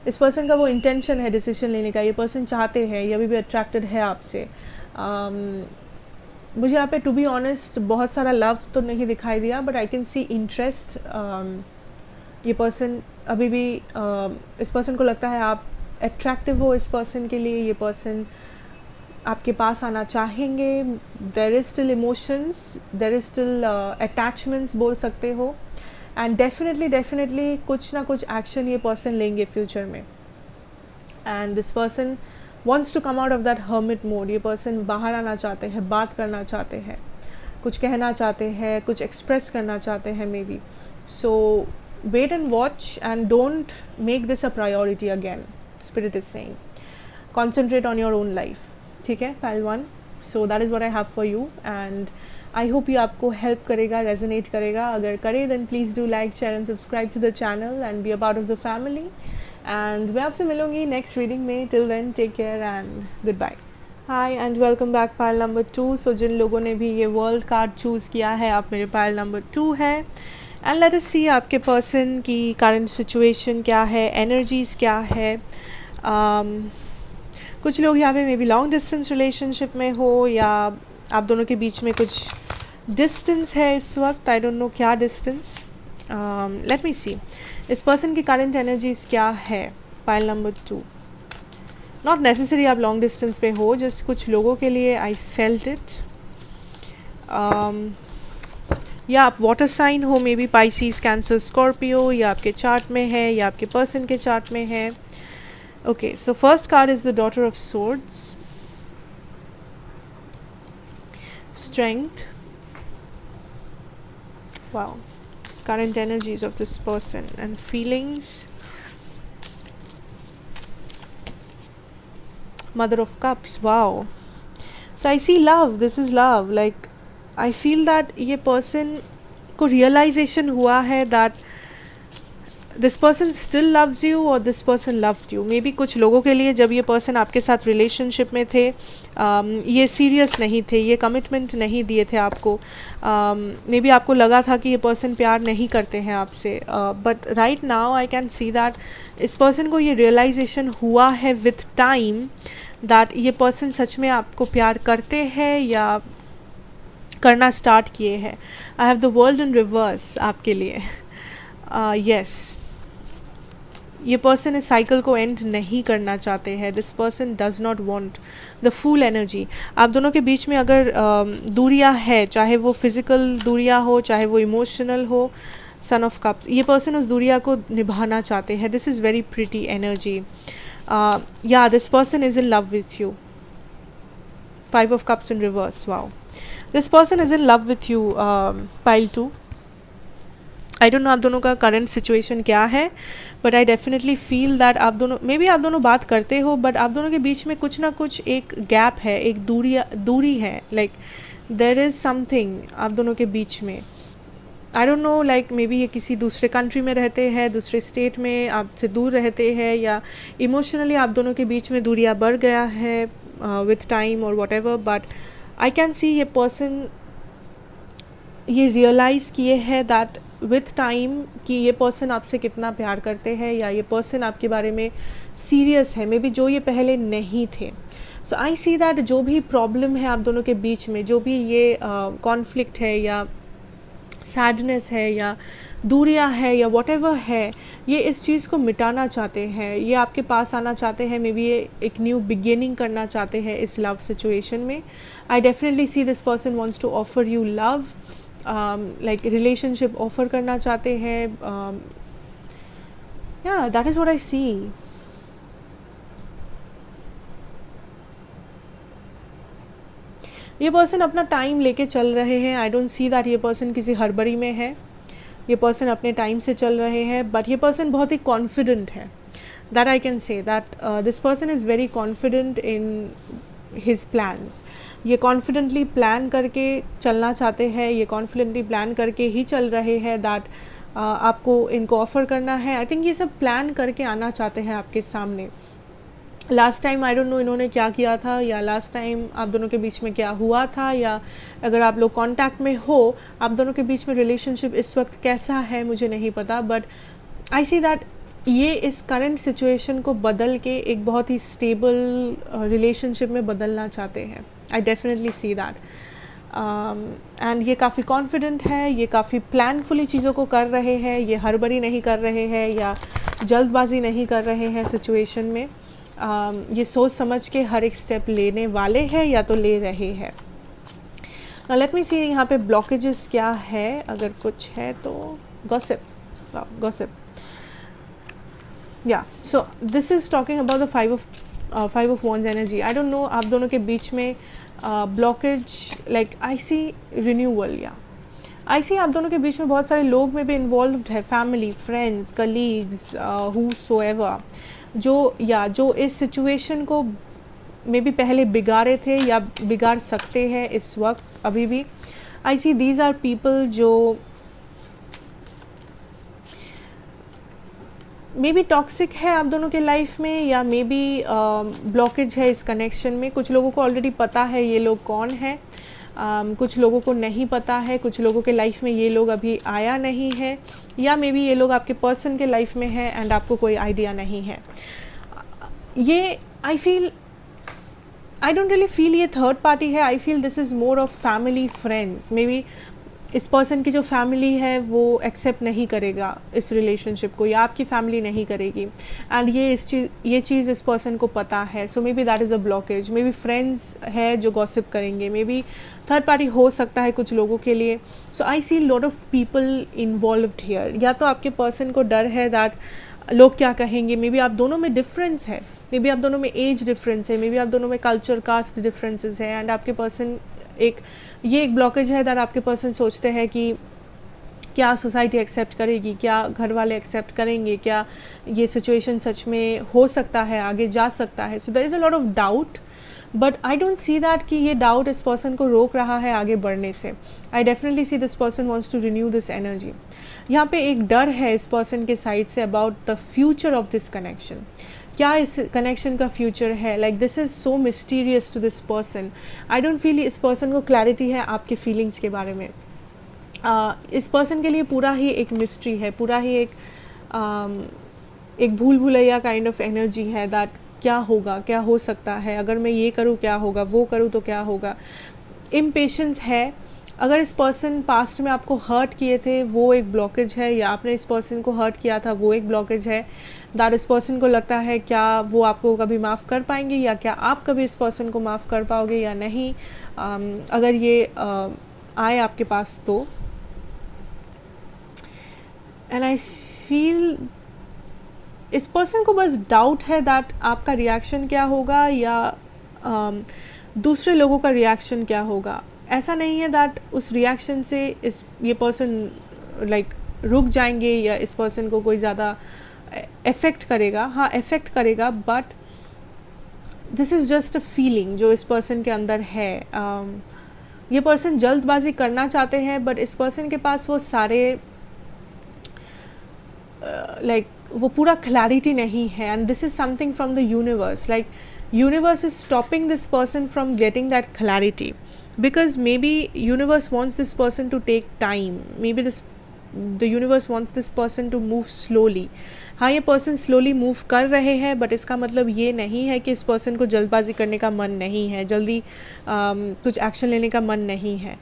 इस पर्सन का वो इंटेंशन है डिसीजन लेने का. ये पर्सन चाहते हैं, ये अभी भी अट्रैक्टेड है आपसे. मुझे यहाँ पे टू बी ऑनेस्ट बहुत सारा लव तो नहीं दिखाई दिया, but I can see interest. ये पर्सन अभी भी इस पर्सन को लगता है आप अट्रैक्टिव हो इस पर्सन के लिए, ये पर्सन आपके पास आना चाहेंगे. There is still emotions, there is still attachments बोल सकते हो. एंड डेफिनेटली कुछ ना कुछ एक्शन ये पर्सन लेंगे फ्यूचर में. And this person wants to come out of that hermit mode. ये पर्सन बाहर आना चाहते हैं, बात करना चाहते हैं, कुछ कहना चाहते हैं, कुछ एक्सप्रेस करना चाहते हैं may be. So wait and watch and don't make this a priority again. Spirit is saying concentrate on your own life. ठीक है, pile 1. So that is what I have for you and I hope ये आपको help करेगा, resonate करेगा. अगर करे then please do like, share and subscribe to the channel and be a part of the family. And मैं आपसे मिलूंगी next reading में. Till then take care and good bye. Hi and welcome back pile number 2. So जिन लोगों ने भी ये world card choose किया है, आप मेरे पाइल नंबर 2 है. एंड लेट अस सी आपके पर्सन की करंट सिचुएशन क्या है, एनर्जीज़ क्या है. कुछ लोग यहाँ पे may be long distance relationship में हो, या आप दोनों के बीच में कुछ डिस्टेंस है इस वक्त. आई डोंट नो क्या डिस्टेंस. लेट मी सी इस पर्सन की करंट एनर्जीज क्या है. Pile number 2. नॉट नेसेसरी आप लॉन्ग डिस्टेंस पे हो, जस्ट कुछ लोगों के लिए आई फेल्ट इट. या आप वाटर साइन हो, may be Pisces, cancer, Scorpio, या आपके चार्ट में है या आपके पर्सन के चार्ट में है. Okay, so first card is the daughter of swords, strength. Wow, current energies of this person and feelings. Mother of Cups. Wow. So I see love. This is love. Like I feel that ये person को realization हुआ है that this person still loves you or this person loved you. Maybe कुछ लोगों के लिए जब ये person आपके साथ relationship में थे, ये serious नहीं थे, ये commitment नहीं दिए थे आपको. Maybe आपको लगा था कि ये person प्यार नहीं करते हैं आपसे. But right now I can see that इस person को ये realization हुआ है with time that ये person सच में आपको प्यार करते हैं या करना start किए हैं. I have the world in reverse आपके लिए. Yes, ये पर्सन इस साइकिल को एंड नहीं करना चाहते हैं. This person does not want the full energy. आप दोनों के बीच में अगर दूरियां है, चाहे वो फिजिकल दूरियां हो, चाहे वो इमोशनल हो, सन ऑफ कप्स, ये पर्सन उस दूरिया को निभाना चाहते हैं. This is very pretty energy. Yeah this person is in love with you. 5 of cups in reverse. Wow, this person is in love with you. Pile 2. I don't know आप दोनों का करंट सिचुएशन क्या है, but I definitely feel that आप दोनों, मे be आप दोनों बात करते हो, बट आप दोनों के बीच में कुछ ना कुछ एक गैप है, एक दूरी है. लाइक देयर इज़ समथिंग आप दोनों के बीच में. आई don't no, like may be ये किसी दूसरे कंट्री में रहते हैं, दूसरे स्टेट में आपसे दूर रहते हैं, या इमोशनली आप दोनों के बीच में दूरियां बढ़ गया है विथ टाइम और what ever, but I can see ये पर्सन ये रियलाइज़ किए हैं दैट विथ टाइम कि ये पर्सन आपसे कितना प्यार करते हैं, या ये पर्सन आपके बारे में सीरियस है, मे बी जो ये पहले नहीं थे. सो आई सी दैट जो भी प्रॉब्लम है आप दोनों के बीच में, जो भी ये कॉन्फ्लिक्ट है या सैडनेस है या दूरियां है या वॉट एवर है, ये इस चीज़ को मिटाना चाहते हैं, ये आपके पास आना चाहते हैं, मे बी ये एक न्यू बिगिनिंग करना चाहते हैं इस लव सिचुएशन में. I definitely see this person wants to offer you love, like relationship offer करना चाहते हैं. या that is what I see. ये पर्सन अपना टाइम लेके चल रहे हैं. आई डोंट सी दैट ये पर्सन किसी हड़बड़ी में है. ये पर्सन अपने टाइम से चल रहे हैं, बट ये पर्सन बहुत ही कॉन्फिडेंट है. That I can say that this person is very confident in his plans. ये कॉन्फिडेंटली प्लान करके चलना चाहते हैं, ये कॉन्फिडेंटली प्लान करके ही चल रहे हैं दैट आपको इनको ऑफ़र करना है. आई थिंक ये सब प्लान करके आना चाहते हैं आपके सामने. Last time I don't no इन्होंने क्या किया था, या लास्ट टाइम आप दोनों के बीच में क्या हुआ था, या अगर आप लोग कांटेक्ट में हो, आप दोनों के बीच में रिलेशनशिप इस वक्त कैसा है मुझे नहीं पता, बट आई सी दैट ये इस करंट सिचुएशन को बदल के एक बहुत ही स्टेबल रिलेशनशिप में बदलना चाहते हैं. आई डेफिनेटली सी दैट. एंड ये काफ़ी कॉन्फिडेंट है, ये काफ़ी प्लानफुली चीज़ों को कर रहे हैं, ये हड़बड़ी नहीं कर रहे हैं या जल्दबाजी नहीं कर रहे हैं सिचुएशन में. ये सोच समझ के हर एक स्टेप लेने वाले हैं या तो ले रहे हैं. लेट मी सी यहाँ पे ब्लॉकेजेस क्या है, अगर कुछ है तो. गॉसिप. या so this is talking about the five of wands energy. I don't know आप दोनों के बीच में blockage, like I see renewal, या आई सी आप दोनों के बीच में बहुत सारे लोग में भी इन्वॉल्व्ड है, फैमिली, फ्रेंड्स, कलीग्स, हू सो एवर, जो इस सिचुएशन को मे बी पहले बिगाड़े थे या बिगाड़ सकते हैं इस वक्त अभी भी. आई सी दीज आर पीपल जो मे बी टॉक्सिक है आप दोनों के लाइफ में, या मे बी ब्लॉकेज है इस कनेक्शन में. कुछ लोगों को ऑलरेडी पता है ये लोग कौन है, कुछ लोगों को नहीं पता है, कुछ लोगों के लाइफ में ये लोग अभी आया नहीं है, या मे बी ये लोग आपके पर्सन के लाइफ में है एंड आपको कोई आइडिया नहीं है. ये आई डोंट रियली फील ये थर्ड पार्टी है. I feel this is more of family, friends. May be इस पर्सन की जो फैमिली है वो एक्सेप्ट नहीं करेगा इस रिलेशनशिप को, या आपकी फैमिली नहीं करेगी, एंड ये चीज़ इस पर्सन को पता है. So maybe that is a blockage. Maybe friends है जो गॉसिप करेंगे, मे बी थर्ड पार्टी हो सकता है कुछ लोगों के लिए. So I see lot of people involved here. Yeah तो आपके पर्सन को डर है दैट लोग क्या कहेंगे, मे बी आप दोनों में डिफरेंस है, मे बी आप दोनों में एज डिफरेंस है, मे बी आप दोनों में कल्चर, कास्ट डिफरेंसेस है, एंड आपके पर्सन ये एक ब्लॉकेज है दैट आपके पर्सन सोचते हैं कि क्या सोसाइटी एक्सेप्ट करेगी, क्या घर वाले एक्सेप्ट करेंगे, क्या ये सिचुएशन सच में हो सकता है, आगे जा सकता है. So there is a lot of doubt, but I don't see that कि ये डाउट इस पर्सन को रोक रहा है आगे बढ़ने से. I definitely see this person wants to renew this energy. यहाँ पे एक डर है इस पर्सन के साइड से about the future of this connection. क्या इस कनेक्शन का फ्यूचर है, like this is so mysterious to this person. I don't feel इस पर्सन को क्लैरिटी है आपके फीलिंग्स के बारे में. इस पर्सन के लिए पूरा ही एक मिस्ट्री है, पूरा ही एक भूल भुलैया काइंड ऑफ एनर्जी है दैट क्या होगा, क्या हो सकता है, अगर मैं ये करूँ क्या होगा, वो करूँ तो क्या होगा. इम्पेशेंस है. अगर इस पर्सन पास्ट में आपको हर्ट किए थे वो एक ब्लॉकेज है, या आपने इस पर्सन को हर्ट किया था वो एक ब्लॉकेज है. दैट इस पर्सन को लगता है क्या वो आपको कभी माफ़ कर पाएंगे, या क्या आप कभी इस पर्सन को माफ़ कर पाओगे या नहीं, अगर ये आए आपके पास तो. एंड आई फील इस पर्सन को बस डाउट है दैट आपका रिएक्शन क्या होगा, या दूसरे लोगों का रिएक्शन क्या होगा. ऐसा नहीं है दैट उस रिएक्शन से ये पर्सन लाइक रुक जाएंगे या इस पर्सन को कोई ज़्यादा इफ़ेक्ट करेगा. हाँ, इफ़ेक्ट करेगा, but this is just a feeling जो इस पर्सन के अंदर है. ये पर्सन जल्दबाजी करना चाहते हैं, बट इस पर्सन के पास वो सारे लाइक वो पूरा क्लैरिटी नहीं है, and this is something from the universe. Like universe is stopping this person from getting that clarity, because maybe universe wants this person to take time, maybe the universe wants this person to move slowly. हाँ, ये person slowly move कर रहे हैं, but इसका मतलब ये नहीं है कि इस पर्सन को जल्दबाजी करने का मन नहीं है, जल्दी कुछ एक्शन लेने का मन नहीं है.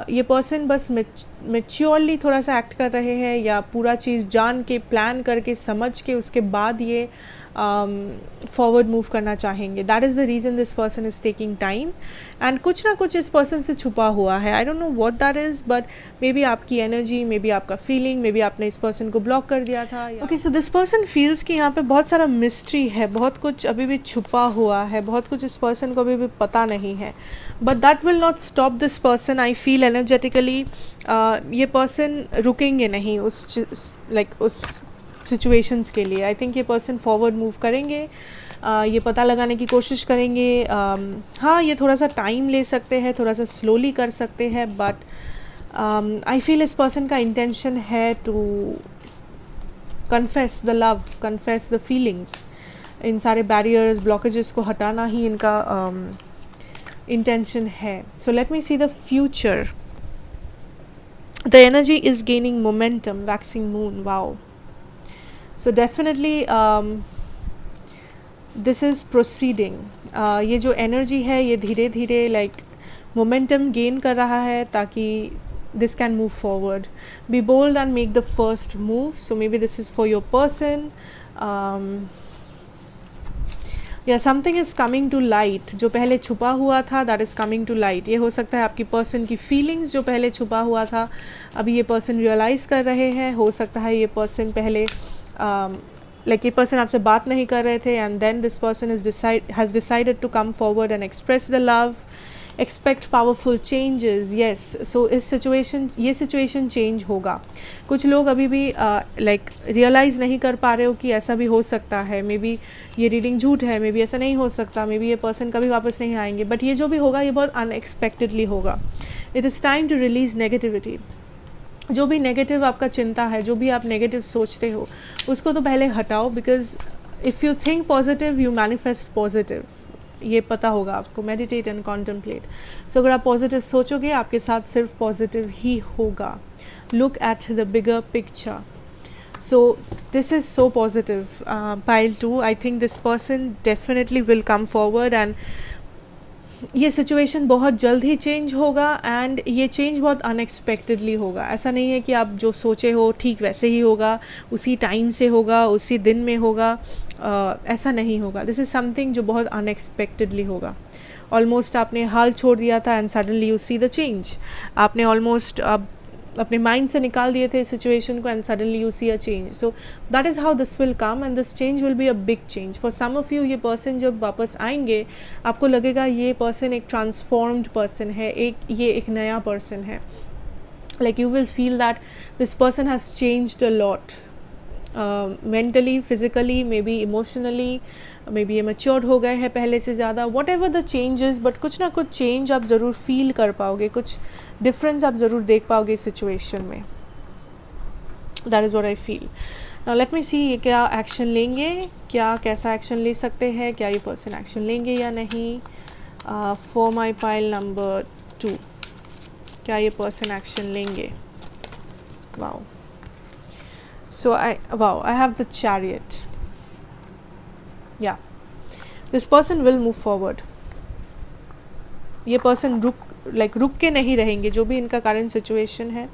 ये पर्सन बस मैच्योरली थोड़ा सा एक्ट कर रहे हैं, या पूरा चीज़ जान के, प्लान करके, समझ के उसके बाद ये फॉरवर्ड मूव करना चाहेंगे. That is the reason this person is taking time, and कुछ ना कुछ इस पर्सन से छुपा हुआ है. I don't know what that is, but may be आपकी एनर्जी, मे बी आपका फीलिंग, मे बी आपने इस पर्सन को ब्लॉक कर दिया था. Okay, so this person feels कि यहाँ पे बहुत सारा मिस्ट्री है, बहुत कुछ अभी भी छुपा हुआ है, बहुत कुछ इस पर्सन को अभी भी पता नहीं है. But that will not stop this person. I feel energetically ये पर्सन रुकेंगे नहीं उस उस सिचुएशंस के लिए. आई थिंक ये पर्सन फॉरवर्ड मूव करेंगे, ये पता लगाने की कोशिश करेंगे. हाँ, ये थोड़ा सा टाइम ले सकते हैं, थोड़ा सा स्लोली कर सकते हैं, बट आई फील इस पर्सन का इंटेंशन है to confess the love, confess the feelings. इन सारे बैरियर्स, ब्लॉकेजेस को हटाना ही इनका इंटेंशन है. So let me see the future. The energy is gaining momentum, waxing moon. Wow. So definitely this is proceeding. ये जो energy है ये धीरे धीरे like momentum gain कर रहा है, ताकि this can move forward. Be bold and make the first move. So maybe this is for your person. Yeah, something is coming to light. जो पहले छुपा हुआ था, that is coming to light. ये हो सकता है आपकी person की feelings जो पहले छुपा हुआ था, अभी ये person realize कर रहे हैं. हो सकता है ये person पहले ये पर्सन आपसे बात नहीं कर रहे थे, and then this person has decided to come forward and express the love. Expect powerful changes. Yes, so ये सिचुएशन चेंज होगा. कुछ लोग अभी भी रियलाइज़ नहीं कर पा रहे हो कि ऐसा भी हो सकता है. मे बी ये रीडिंग झूठ है, मे बी ऐसा नहीं हो सकता, मे बी ये पर्सन कभी वापस नहीं आएंगे, बट ये जो भी होगा ये बहुत अनएक्सपेक्टेडली होगा. It is time to release negativity. जो भी नेगेटिव आपका चिंता है, जो भी आप नेगेटिव सोचते हो, उसको तो पहले हटाओ, because if you think positive you manifest positive. ये पता होगा आपको. Meditate and contemplate. सो अगर आप पॉजिटिव सोचोगे, आपके साथ सिर्फ पॉजिटिव ही होगा. Look at the bigger picture. So this is so positive. Pile 2, I think this person definitely will come forward, and ये सिचुएशन बहुत जल्द ही चेंज होगा, एंड ये चेंज बहुत अनएक्सपेक्टेडली होगा. ऐसा नहीं है कि आप जो सोचे हो ठीक वैसे ही होगा, उसी टाइम से होगा, उसी दिन में होगा. ऐसा नहीं होगा. दिस इज़ समथिंग जो बहुत अनएक्सपेक्टेडली होगा. ऑलमोस्ट आपने हाल छोड़ दिया था, and suddenly you see the change. आपने ऑलमोस्ट अब अपने माइंड से निकाल दिए थे सिचुएशन को, and suddenly you see a change. So that is how this will come, and this change will be a big change for some of you. ये person जब वापस आएंगे, आपको लगेगा ये पर्सन एक ट्रांसफॉर्म्ड पर्सन है, ये एक नया पर्सन है. Like you will feel that this person has changed a lot, mentally, physically, may be emotionally, may be ये मैच्योर्ड हो गए हैं पहले से ज़्यादा. What ever the changes, but कुछ ना कुछ चेंज आप ज़रूर फील कर पाओगे, कुछ डिफरेंस आप ज़रूर देख पाओगे इस सिचुएशन में. That is what I feel. Now let me see ये क्या एक्शन लेंगे, कैसा एक्शन ले सकते हैं, क्या ये पर्सन एक्शन लेंगे या नहीं. फॉर माई पाइल नंबर 2, क्या ये पर्सन एक्शन लेंगे. Wow. So I have the Chariot. Yeah, this person will move forward. ये पर्सन रुक के नहीं रहेंगे. जो भी इनका करंट सिचुएशन है,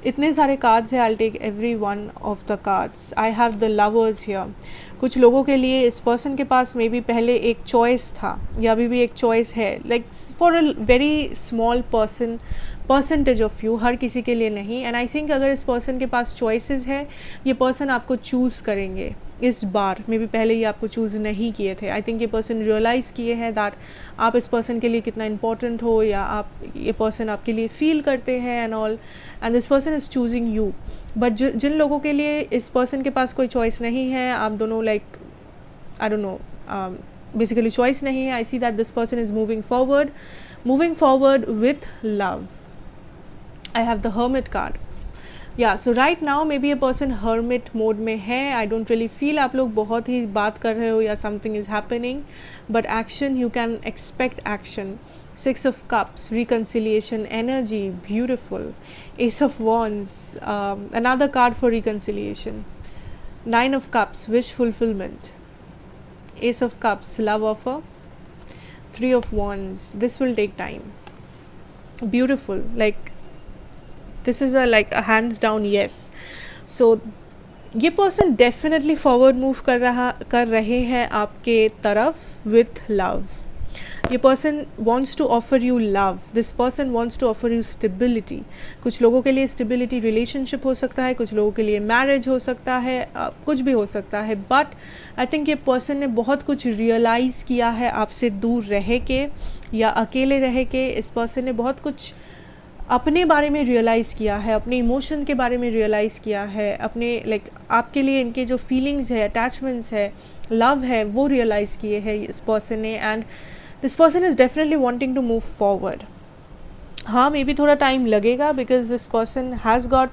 इतने सारे कार्ड्स हैं. I'll take every one of the cards. I have the Lovers here. कुछ लोगों के लिए इस पर्सन के पास मे बी पहले एक चॉइस था, या अभी भी एक चॉइस है. Like for a very small percentage of you, हर किसी के लिए नहीं. एंड आई थिंक अगर इस पर्सन के पास चॉइसेस है, ये पर्सन आपको चूज़ करेंगे इस बार. मे बी पहले ये आपको चूज़ नहीं किए थे. आई थिंक ये पर्सन रियलाइज़ किए हैं दैट आप इस पर्सन के लिए कितना इंपॉर्टेंट हो, या ये पर्सन आपके लिए फील करते हैं and all, and this person is choosing you. But जिन लोगों के लिए इस पर्सन के पास कोई चॉइस नहीं है, आप दोनों I don't know, basically choice नहीं है. I see that this person is moving forward moving forward with love. I have the Hermit card. Yeah, so right now maybe a person hermit mode में है. I don't really feel आप लोग बहुत ही बात कर रहे हो या something is happening, but action, you can expect action. Six of Cups, reconciliation energy, beautiful. Ace of Wands, another card for reconciliation. Nine of Cups, wish fulfillment. Ace of Cups, love offer. Three of Wands, this will take time. Beautiful, like this is a hands down yes. So ये person definitely forward move कर रहे हैं आपके तरफ with love. ये person wants to offer you love. This person wants to offer you stability. कुछ लोगों के लिए स्टेबिलिटी रिलेशनशिप हो सकता है, कुछ लोगों के लिए मैरिज हो सकता है, कुछ भी हो सकता है. बट आई थिंक ये पर्सन ने बहुत कुछ रियलाइज़ किया है आपसे दूर रह के या अकेले रह के. इस पर्सन ने बहुत कुछ अपने बारे में रियलाइज़ किया है, अपने इमोशन के बारे में रियलाइज़ किया है, अपने आपके लिए इनके जो फीलिंग्स है, अटैचमेंट्स है, लव है, वो रियलाइज़ किए हैं इस पर्सन ने. And this person is definitely wanting to move forward. हाँ, मे बी थोड़ा टाइम लगेगा because this person has got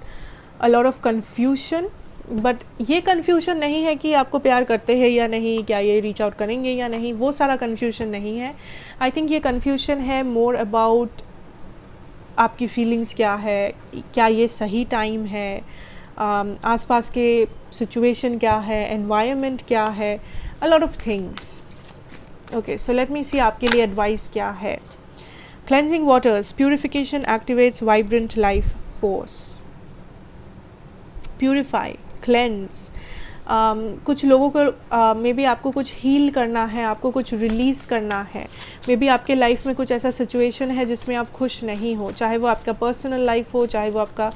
a lot of confusion. But ये कन्फ्यूजन नहीं है कि आपको प्यार करते हैं या नहीं, क्या ये रीच आउट करेंगे या नहीं, वो सारा कन्फ्यूजन नहीं है. आई थिंक ये कन्फ्यूजन है मोर अबाउट आपकी फीलिंग्स क्या है, क्या ये सही टाइम है, आसपास के सिचुएशन क्या है, एनवायरनमेंट क्या है, a lot of things. Okay, so let me see आपके लिए एडवाइस क्या है. Cleansing waters, purification activates vibrant life force. Purify, cleanse. कुछ लोगों को मे बी आपको कुछ हील करना है, आपको कुछ रिलीज़ करना है. मे बी आपके लाइफ में कुछ ऐसा सिचुएशन है जिसमें आप खुश नहीं हो, चाहे वो आपका पर्सनल लाइफ हो, चाहे वो आपका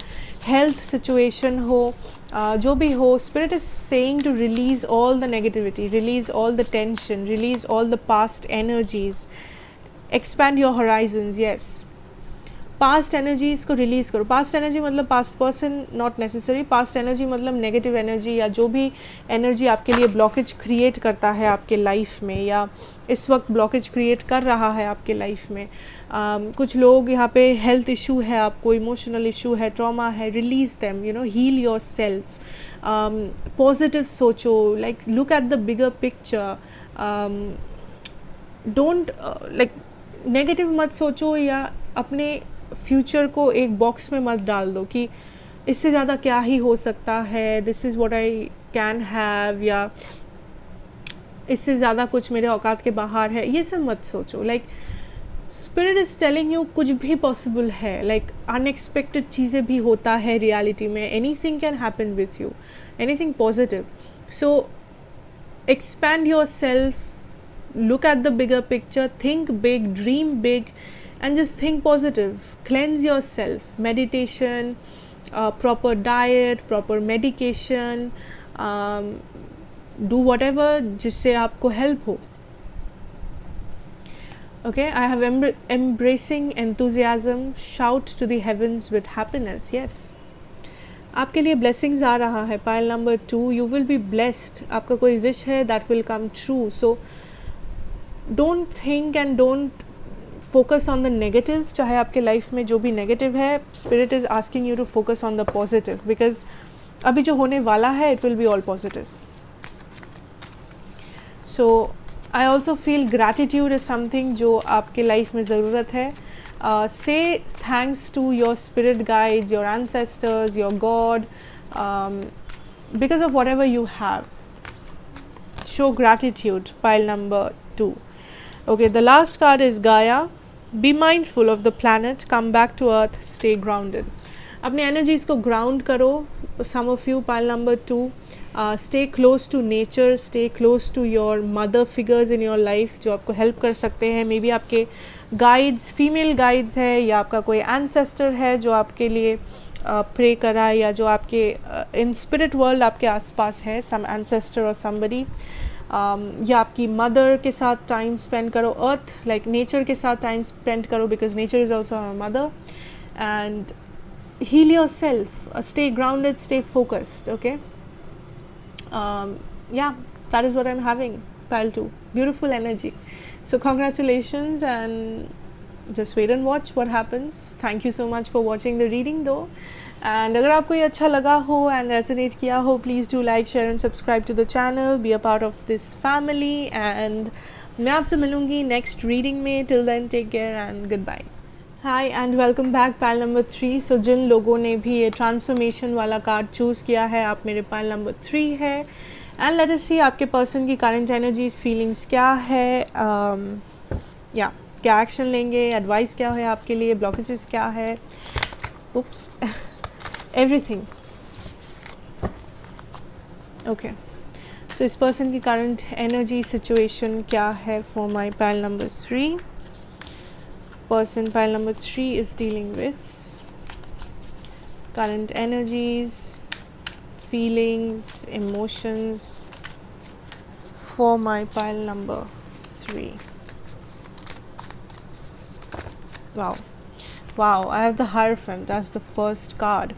हेल्थ सिचुएशन हो, जो भी हो. Spirit is saying to release all the negativity, release all the tension, release all the past energies, expand your horizons. Yes, past energies को रिलीज़ करो. पास्ट एनर्जी मतलब past person not necessary. Past energy मतलब negative energy या जो भी energy आपके लिए blockage create करता है आपके लाइफ में या इस वक्त ब्लॉकेज क्रिएट कर रहा है आपके लाइफ में. कुछ लोग यहाँ पे हेल्थ इशू है, आपको इमोशनल इशू है, ट्रॉमा है, release them, heal yourself. Positive सोचो, like look at the bigger picture. Don't negative मत सोचो या अपने फ्यूचर को एक बॉक्स में मत डाल दो कि इससे ज़्यादा क्या ही हो सकता है, this is what I can have, या इससे ज़्यादा कुछ मेरे औकात के बाहर है. ये सब मत सोचो. स्पिरिट इज़ टेलिंग यू कुछ भी पॉसिबल है. अनएक्सपेक्टेड चीज़ें भी होता है रियलिटी में. Anything can happen with you, anything positive. So expand your self, look at the bigger picture, think big, dream big, and just think positive. Cleanse yourself. Meditation, proper diet, proper medication, do whatever जिससे आपको help हो. Okay, I have embracing enthusiasm, shout to the heavens with happiness. Yes, आपके लिए blessings आ रहा है. Pile number 2, you will be blessed. आपका कोई wish है that will come true. So don't think and don't focus on the negative. चाहे आपके life में जो भी नेगेटिव है, spirit is asking you to focus on the positive because अभी जो होने वाला है it will be all positive. So I also feel gratitude is something जो आपके लाइफ में ज़रूरत है. Say thanks to your spirit guides, your ancestors, your God, because of whatever you have. Show gratitude. Pile number 2. Okay, the last card is Gaia. Be mindful of the planet, come back to earth, stay grounded. अपने energies को ground करो. Some of you, pile number 2, stay close to nature, stay close to your mother figures in your life जो आपको help कर सकते हैं. May B आपके guides, female guides है या आपका कोई एंसेस्टर है जो आपके लिए प्रे करा या जो आपके इन स्पिरिट वर्ल्ड आपके आसपास है, सम एंसेस्टर और समबडी. या आपकी मदर के साथ टाइम स्पेंड करो. अर्थ लाइक नेचर के साथ टाइम स्पेंड करो because nature is also our mother. And heal yourself, stay grounded, stay focused. Okay, yeah, that is what I'm having. Pile 2, beautiful energy. So congratulations, and just wait and watch what happens. Thank you so much for watching the reading though. And अगर आपको ये अच्छा लगा हो and resonate किया हो, please do like, share and subscribe to the channel. Be a part of this family. And मैं आपसे मिलूँगी next reading में. Till then, take care and goodbye. Hi and welcome back pile number 3. सो जिन लोगों ने भी ये ट्रांसफॉर्मेशन वाला कार्ड चूज़ किया है, आप मेरे पाइल नंबर 3 है. एंड लेट अस सी आपके पर्सन की करंट एनर्जीज, फीलिंग्स क्या है, या क्या एक्शन लेंगे, एडवाइस क्या है आपके लिए, ब्लॉकेजेस क्या है, उप्स, एवरीथिंग. ओके, सो इस पर्सन की करंट एनर्जी सिचुएशन क्या है for my pile number 3. Person pile number 3 is dealing with current energies, feelings, emotions for my pile number 3. Wow, I have the Hierophant. That's the first card.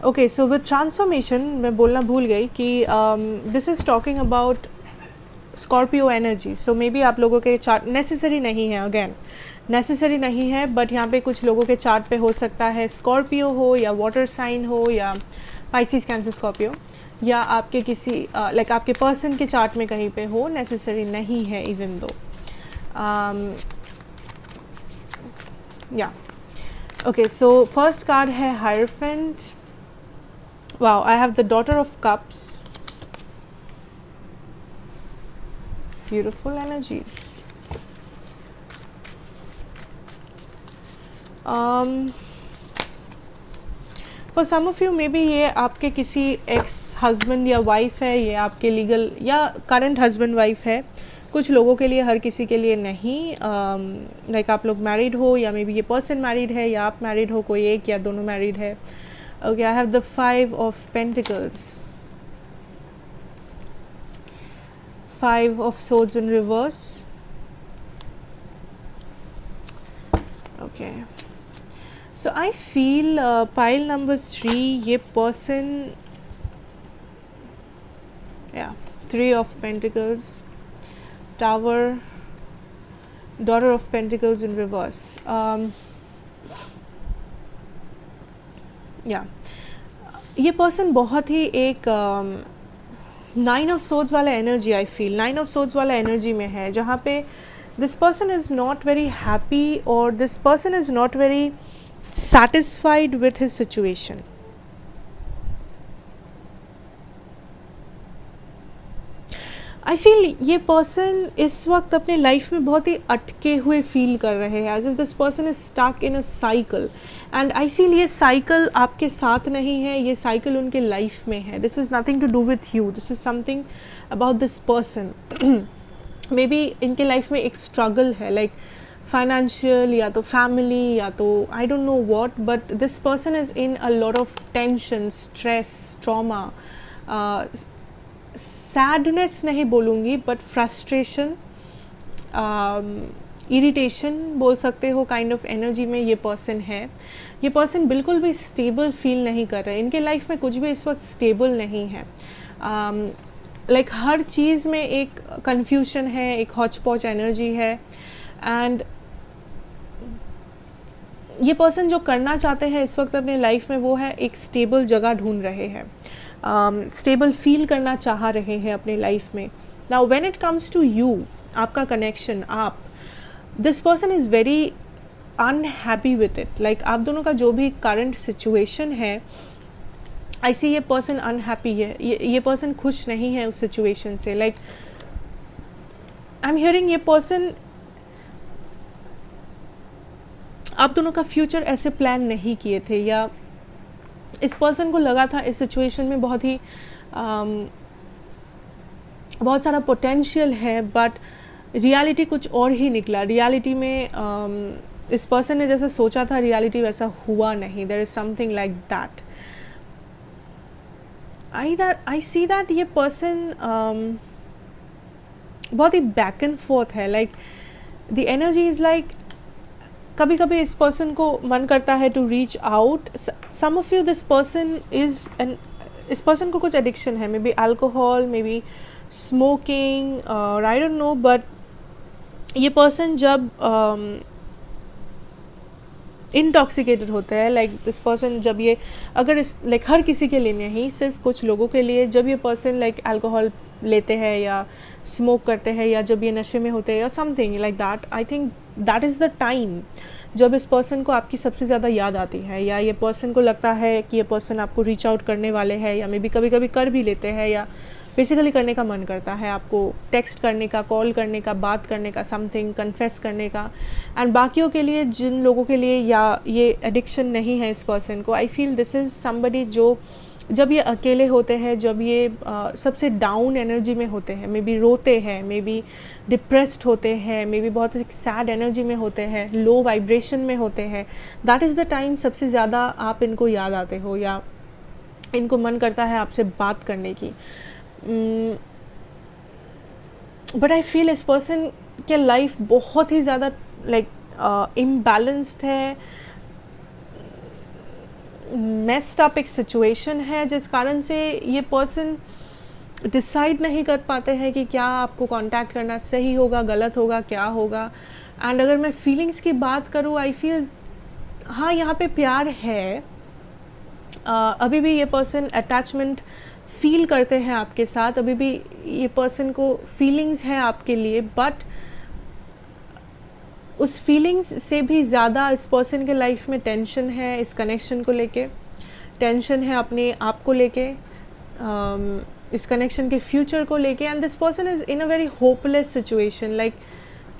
Okay, so with transformation, मैं बोलना भूल गई कि this is talking about Scorpio energy. So may be आप लोगों के chart necessary नहीं है, अगेन नेसेसरी नहीं है, बट यहाँ पे कुछ लोगों के चार्ट पे हो सकता है स्कॉर्पियो हो या वाटर साइन हो या पाइसिस, कैंसर, स्कॉर्पियो, या आपके किसी लाइक आपके पर्सन के चार्ट में कहीं पे हो. नेसेसरी नहीं है इवन दो. या ओके, सो फर्स्ट कार्ड है hierophant. Wow, I have the daughter of cups. Beautiful energies. For some of you, maybe ये आपके किसी एक्स हस्बैंड या वाइफ है, ये आपके लीगल या करंट हस्बैंड वाइफ है. कुछ लोगों के लिए, हर किसी के लिए नहीं. लाइक आप लोग मैरिड हो, या मे बी ये पर्सन मैरिड है, या आप मैरिड हो, कोई एक या दोनों मैरिड है. Okay, I have the 5 of pentacles. 5 of swords in reverse. Okay, so I feel pile number 3, ये person, yeah, 3 of pentacles, tower, daughter of pentacles in reverse. ये person बहुत ही एक नाइन ऑफ सोड्स वाला energy, I feel 9 of swords वाला energy में है, जहाँ पे this person is not very happy और this person is not very satisfied with his situation. I feel ये पर्सन इस वक्त अपने लाइफ में बहुत ही अटके हुए फील कर रहे हैं, as if this person is stuck in a cycle. And I feel ये साइकिल आपके साथ नहीं है, ये साइकिल उनके लाइफ में है. This is nothing to do with you, this is something about this person. May be इनके लाइफ में एक स्ट्रगल है, लाइक फाइनेंशियल या तो फैमिली या तो आई don't know what, but this person is in a lot of tension, stress, trauma, sadness नहीं बोलूँगी, बट फ्रस्ट्रेशन, इरिटेशन बोल सकते हो, काइंड ऑफ एनर्जी में ये पर्सन है. ये पर्सन बिल्कुल भी स्टेबल फील नहीं कर रहे, इनके लाइफ में कुछ भी इस वक्त स्टेबल नहीं है. लाइक हर चीज़ में एक कन्फ्यूजन है, एक हॉच पॉच एनर्जी है. एंड ये पर्सन जो करना चाहते हैं इस वक्त अपने लाइफ में वो है एक स्टेबल जगह ढूंढ रहे हैं, स्टेबल फील करना चाह रहे हैं अपने लाइफ में. Now when it comes to you, आपका कनेक्शन, आप, this person is very unhappy with it. Like आप दोनों का जो भी करंट सिचुएशन है, आई सी ये पर्सन अनहैप्पी है, ये पर्सन खुश नहीं है उस सिचुएशन से. लाइक आई एम हियरिंग ये पर्सन आप दोनों का फ्यूचर ऐसे प्लान नहीं किए थे, या इस पर्सन को लगा था इस सिचुएशन में बहुत ही बहुत सारा पोटेंशियल है, बट रियलिटी कुछ और ही निकला. रियलिटी में इस पर्सन ने जैसा सोचा था रियलिटी वैसा हुआ नहीं. There is something like that. I see that ये पर्सन बहुत ही बैक एंड फोर्थ है. Like the energy is like कभी कभी इस पर्सन को मन करता है to reach out. Some of you, this person is an, इस पर्सन को कुछ एडिक्शन है, may be alcohol, may be smoking, और आई डोंट नो, बट ये पर्सन जब इंटॉक्सिकेटेड होता है, लाइक दिस पर्सन जब ये, अगर इस लाइक हर किसी के लिए नहीं, सिर्फ कुछ लोगों के लिए, जब ये पर्सन लाइक अल्कोहल लेते हैं या स्मोक करते हैं या जब ये नशे में होते हैं या something like that, I think that is the time जब इस पर्सन को आपकी सबसे ज़्यादा याद आती है, या ये पर्सन को लगता है कि ये पर्सन आपको रीच आउट करने वाले हैं, या मे बी कभी कभी कर भी लेते हैं, या बेसिकली करने का मन करता है आपको, टेक्स्ट करने का, कॉल करने का, बात करने का, समथिंग कन्फेस करने का। एंड बाकियों के लिए, जिन लोगों के लिए या ये एडिक्शन नहीं है इस पर्सन को, I feel this is somebody जो जब ये अकेले होते हैं, जब ये सबसे डाउन एनर्जी में होते हैं, मे बी रोते हैं, मे बी डिप्रेस्ड होते हैं, मे बी बहुत सैड एनर्जी में होते हैं, लो वाइब्रेशन में होते हैं, दैट इज़ द टाइम सबसे ज़्यादा आप इनको याद आते हो या इनको मन करता है आपसे बात करने की। बट आई फील इस पर्सन के लाइफ बहुत ही ज़्यादा लाइक इम्बैलेंस्ड है, मेस्ड अप एक सिचुएशन है, जिस कारण से ये पर्सन डिसाइड नहीं कर पाते हैं कि क्या आपको कांटेक्ट करना सही होगा, गलत होगा, क्या होगा। एंड अगर मैं फीलिंग्स की बात करूँ, आई फील हाँ यहाँ पे प्यार है, अभी भी ये पर्सन अटैचमेंट फील करते हैं आपके साथ, अभी भी ये पर्सन को फीलिंग्स है आपके लिए, बट उस फीलिंग्स से भी ज़्यादा इस पर्सन के लाइफ में टेंशन है, इस कनेक्शन को लेके टेंशन है, अपने आप को लेके, इस कनेक्शन के फ्यूचर को लेके। And this person is in a very hopeless situation, like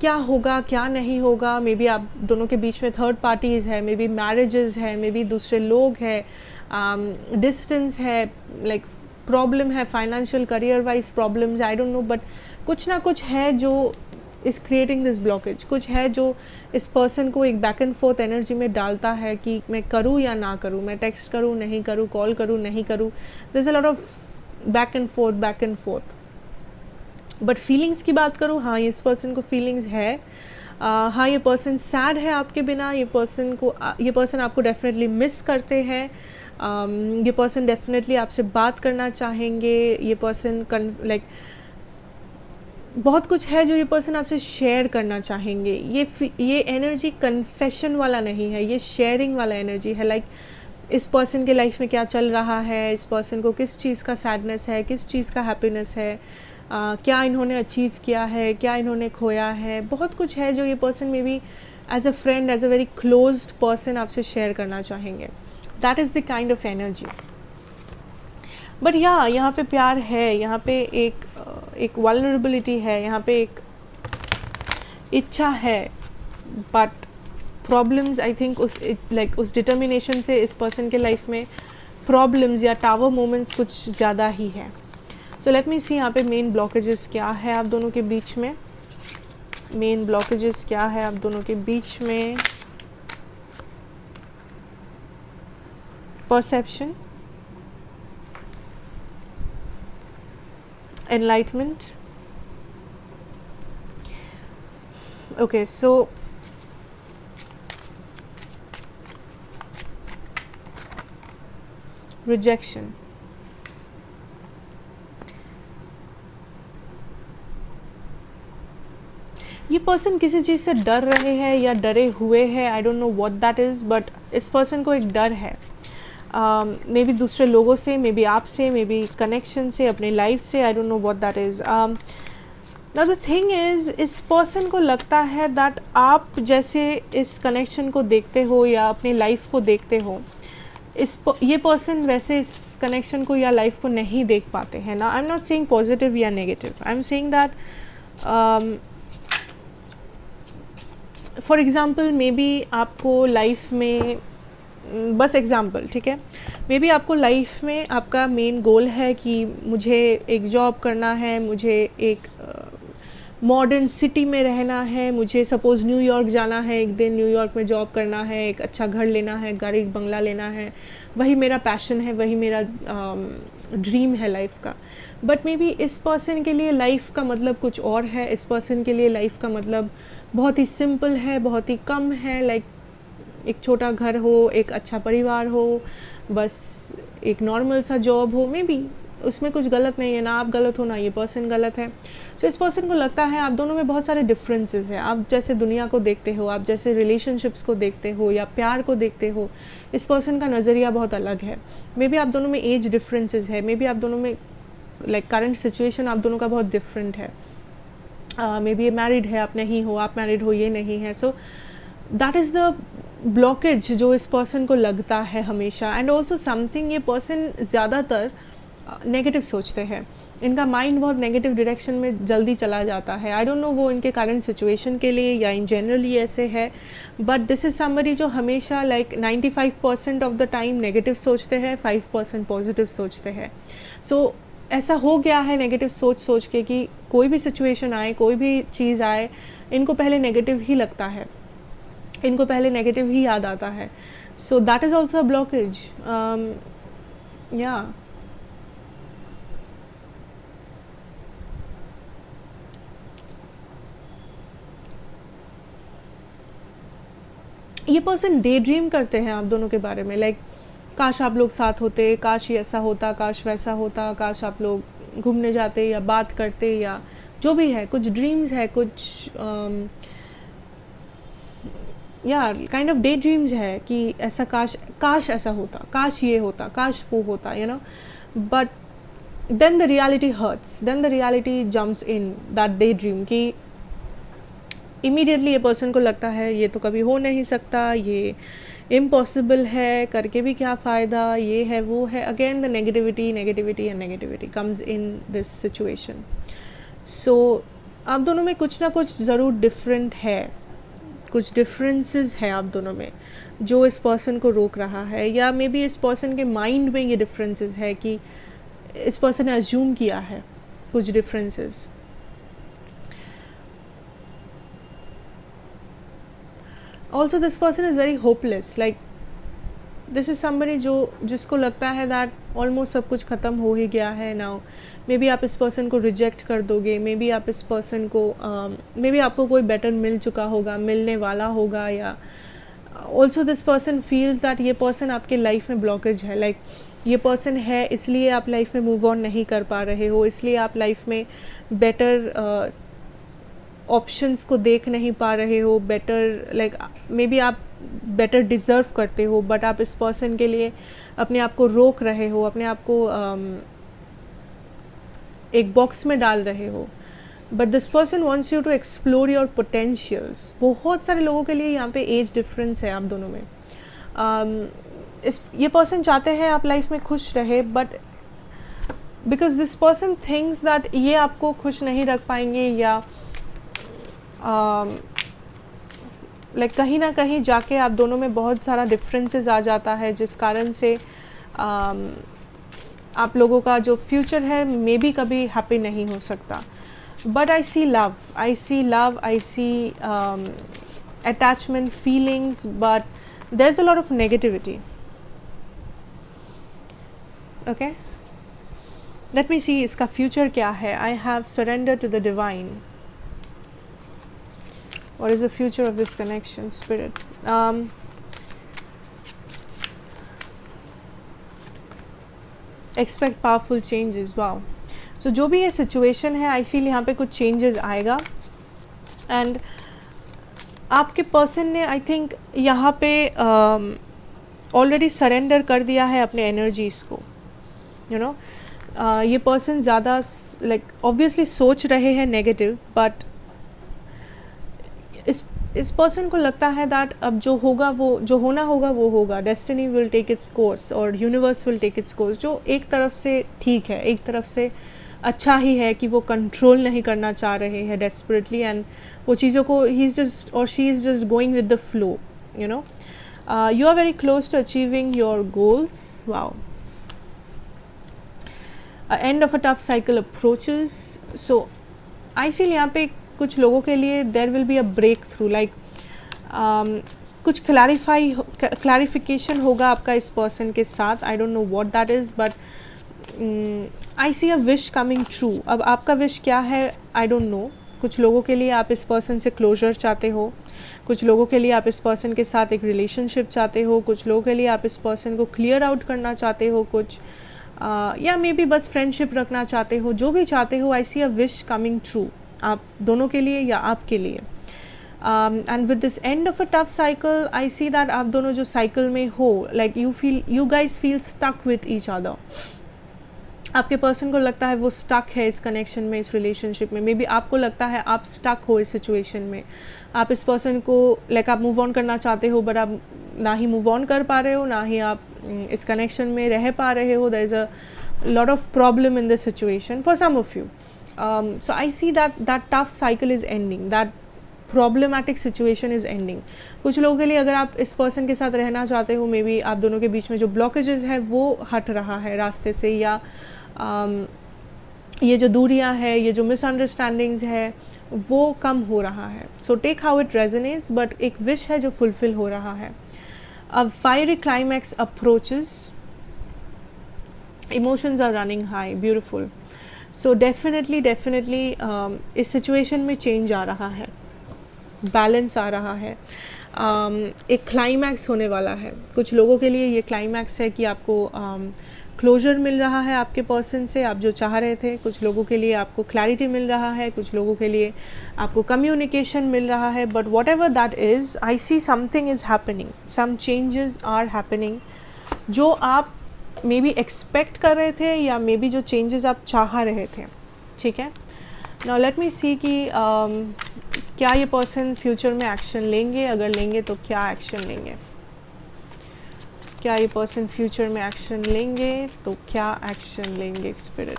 क्या होगा क्या नहीं होगा, मे बी आप दोनों के बीच में थर्ड पार्टीज़ है, मे बी मैरिजेस है, मे बी दूसरे लोग हैं, डिस्टेंस है, लाइक प्रॉब्लम है, financial career wise problems, I don't know, but कुछ ना कुछ है जो इज़ क्रिएटिंग दिस ब्लॉकेज, कुछ है जो इस पर्सन को एक बैक एंड फोर्थ एनर्जी में डालता है कि मैं करूँ या ना करूँ, मैं टेक्स्ट करूँ नहीं करूँ, कॉल करूँ नहीं करूँ, there is a lot of back and forth. But feelings की बात करूँ, हाँ इस पर्सन को फीलिंग्स है, हाँ ये पर्सन सैड है आपके बिना, ये पर्सन आपको डेफिनेटली मिस करते हैं, ये पर्सन डेफिनेटली आपसे बात करना चाहेंगे, ये पर्सन लाइक बहुत कुछ है जो ये पर्सन आपसे शेयर करना चाहेंगे। ये एनर्जी कन्फेशन वाला नहीं है, ये शेयरिंग वाला एनर्जी है, लाइक इस पर्सन के लाइफ में क्या चल रहा है, इस पर्सन को किस चीज़ का सैडनेस है, किस चीज़ का हैप्पीनेस है, क्या इन्होंने अचीव किया है, क्या इन्होंने खोया है, बहुत कुछ है जो ये person may be as a friend, as a very closed person आपसे शेयर करना चाहेंगे। That is the kind of energy. But यहाँ पे प्यार है, यहाँ पे एक वल्नरेबिलिटी है, यहाँ पे एक इच्छा है, बट प्रॉब्लम्स आई थिंक उस डिटर्मिनेशन से इस पर्सन के लाइफ में प्रॉब्लम्स या टावर मोमेंट्स कुछ ज़्यादा ही है। सो लेट मी सी यहाँ पे मेन ब्लॉकेजेस क्या है आप दोनों के बीच में, मेन ब्लॉकेजेस क्या है आप दोनों के बीच में। Perception, enlightenment. Okay, so rejection. ये पर्सन किसी चीज़ से डर रहे हैं या डरे हुए हैं, I don't know what that is, but इस पर्सन को एक डर है, मे बी दूसरे लोगों से, मे बी आपसे, मे बी कनेक्शन से, अपने लाइफ से, आई don't know what that is. Now the thing is, इस पर्सन को लगता है दैट आप जैसे इस कनेक्शन को देखते हो या अपनी लाइफ को देखते हो, ये पर्सन वैसे इस कनेक्शन को या लाइफ को नहीं देख पाते हैं ना। I am not saying positive या negative, I am saying that for example maybe आपको लाइफ में, बस एग्ज़ाम्पल ठीक है, मे बी आपको लाइफ में आपका मेन गोल है कि मुझे एक जॉब करना है, मुझे एक मॉडर्न सिटी में रहना है, मुझे सपोज़ न्यूयॉर्क जाना है, एक दिन न्यूयॉर्क में जॉब करना है, एक अच्छा घर लेना है, गाड़ी बंगला लेना है, वही मेरा पैशन है, वही मेरा ड्रीम है लाइफ का। बट मे बी इस पर्सन के लिए लाइफ का मतलब कुछ और है, इस पर्सन के लिए लाइफ का मतलब बहुत ही सिंपल है, बहुत ही कम है, लाइक एक छोटा घर हो, एक अच्छा परिवार हो, बस एक नॉर्मल सा जॉब हो, मे बी उसमें कुछ गलत नहीं है, ना आप गलत हो ना ये पर्सन गलत है। सो इस पर्सन को लगता है आप दोनों में बहुत सारे डिफरेंसेस हैं, आप जैसे दुनिया को देखते हो, आप जैसे रिलेशनशिप्स को देखते हो या प्यार को देखते हो, इस पर्सन का नज़रिया बहुत अलग है। मे बी आप दोनों में एज डिफरेंसेस है, मे बी आप दोनों में लाइक करंट सिचुएशन आप दोनों का बहुत डिफरेंट है। मे बी ये मैरिड है, आप नहीं हो, आप मैरिड हो, ये नहीं है। सो दैट इज़ द ब्लॉकेज जो इस पर्सन को लगता है हमेशा। एंड ऑल्सो समथिंग, ये पर्सन ज़्यादातर नेगेटिव सोचते हैं, इनका माइंड बहुत नेगेटिव डायरेक्शन में जल्दी चला जाता है। आई डोंट नो वो इनके करंट सिचुएशन के लिए या इन जनरली ऐसे है, बट दिस इज़ समबडी जो हमेशा like 95% of the time negative सोचते हैं, 5% पॉजिटिव सोचते हैं। सो ऐसा हो गया है नेगेटिव सोच सोच के कि कोई भी सिचुएशन आए, कोई भी चीज़ आए, इनको पहले नेगेटिव ही लगता है, इनको पहले नेगेटिव ही याद आता है। सो that is also a blockage. या ये पर्सन डे ड्रीम करते हैं आप दोनों के बारे में, लाइक काश आप लोग साथ होते, काश ये ऐसा होता, काश वैसा होता, काश आप लोग घूमने जाते या बात करते, या जो भी है, कुछ ड्रीम्स है, कुछ या काइंड ऑफ डे ड्रीम्स है कि ऐसा काश ऐसा होता, काश ये होता, काश वो होता, you know. But then the reality hurts, then the reality jumps in that day dream कि इमीडिएटली ये पर्सन को लगता है ये तो कभी हो नहीं सकता, ये इम्पॉसिबल है, करके भी क्या फ़ायदा, ये है वो है। Again the negativity negativity and negativity comes in this situation. So आप दोनों में कुछ ना कुछ ज़रूर डिफरेंट है, कुछ डिफरेंसेस है आप दोनों में जो इस पर्सन को रोक रहा है, या मे बी इस पर्सन के माइंड में ये डिफरेंसेस है कि इस पर्सन ने अज्यूम किया है कुछ differences. Also this person is very hopeless, like this is somebody जिसको लगता है दैट ऑलमोस्ट सब कुछ ख़त्म हो ही गया है नाउ। मे बी आप इस पर्सन को रिजेक्ट कर दोगे, मे बी आप इस पर्सन को मे बी आपको कोई बेटर मिल चुका होगा, मिलने वाला होगा, या also this person feels that ये पर्सन आपके लाइफ में ब्लॉकेज है, लाइक ये पर्सन है इसलिए आप लाइफ में मूव ऑन नहीं कर पा रहे हो, इसलिए आप लाइफ में बेटर ऑप्शंस को देख नहीं पा रहे हो, बेटर लाइक मे बी आप बेटर डिज़र्व करते हो, बट आप इस पर्सन के लिए अपने आप को रोक रहे हो, अपने आप को एक बॉक्स में डाल रहे हो। But this person wants you to explore your potentials. बहुत सारे लोगों के लिए यहाँ पे एज डिफरेंस है आप दोनों में। ये पर्सन चाहते हैं आप लाइफ में खुश रहे, but because this person thinks that ये आपको खुश नहीं रख पाएंगे, या लाइक कहीं ना कहीं जाके आप दोनों में बहुत सारा डिफरेंसेस आ जाता है, जिस कारण से आप लोगों का जो फ्यूचर है मे बी कभी हैप्पी नहीं हो सकता। But I see love, I see love, I see attachment feelings, but there is a lot of negativity. Okay, let me see इसका फ्यूचर क्या है। I have surrender to the divine. What is the future of this connection, spirit? Expect powerful changes. Wow. So जो भी ये situation है, I feel यहाँ पे कुछ changes आएगा, and आपके person ने I think यहाँ पे already surrender कर दिया है अपने energies को, you know. ये person ज़्यादा like obviously सोच रहे हैं negative, but इस पर्सन को लगता है दैट अब जो होगा वो, जो होना होगा वो होगा, destiny will take its course और universe will take its course, जो एक तरफ से ठीक है, एक तरफ से अच्छा ही है कि वो कंट्रोल नहीं करना चाह रहे हैं डेस्परेटली, एंड वो चीज़ों को ही इज़ जस्ट और she is just going with the flow, you know. You are very close to achieving your goals. Wow. End of a tough cycle approaches. So I feel यहाँ पे कुछ लोगों के लिए there will be a breakthrough, like कुछ clarification होगा आपका इस पर्सन के साथ। I don't know what that is, but I see a wish coming true. अब आपका विश क्या है आई डोंट नो। कुछ लोगों के लिए आप इस पर्सन से क्लोजर चाहते हो, कुछ लोगों के लिए आप इस पर्सन के साथ एक रिलेशनशिप चाहते हो, कुछ लोगों के लिए आप इस पर्सन को क्लियर आउट करना चाहते हो, कुछ या मे बी बस फ्रेंडशिप रखना चाहते हो, जो भी चाहते हो, I see a wish coming true आप दोनों के लिए या आपके लिए. And with this end of a tough cycle I see that आप दोनों जो साइकिल में हो, like you guys feel stuck with each other. आपके पर्सन को लगता है वो स्टक है इस कनेक्शन में, इस रिलेशनशिप में. मे बी आपको लगता है आप स्टक हो इस सिचुएशन में. आप इस पर्सन को लाइक आप मूव ऑन करना चाहते हो, बट आप ना ही मूव ऑन कर पा रहे हो, ना ही आप इस कनेक्शन में रह पा रहे हो. There is a lot of problem in this situation for some of you. So I see that tough cycle is ending, that problematic situation is ending. कुछ लोगों के लिए अगर आप इस पर्सन के साथ रहना चाहते हो, मे बी आप दोनों के बीच में जो ब्लॉकेजेस है वो हट रहा है रास्ते से, या ये जो दूरियां है, ये जो मिसअंडरस्टैंडिंग्स है वो कम हो रहा है. So take how it resonates, but एक विश है जो फुलफिल हो रहा है. अब fiery climax approaches, emotions are running high, beautiful. So definitely इस सिचुएशन में चेंज आ रहा है, बैलेंस आ रहा है. एक क्लाइमैक्स होने वाला है. कुछ लोगों के लिए ये क्लाइमैक्स है कि आपको क्लोजर मिल रहा है आपके पर्सन से, आप जो चाह रहे थे. कुछ लोगों के लिए आपको क्लैरिटी मिल रहा है, कुछ लोगों के लिए आपको कम्युनिकेशन मिल रहा है. But whatever that is, I see something is happening, some changes are happening जो आप मे बी एक्सपेक्ट कर रहे थे, या मे बी जो चेंजेस आप चाह रहे थे. ठीक है, नाउ लेट मी सी कि क्या ये पर्सन फ्यूचर में एक्शन लेंगे. अगर लेंगे तो क्या एक्शन लेंगे. क्या ये पर्सन फ्यूचर में एक्शन लेंगे तो क्या एक्शन लेंगे. Spirit,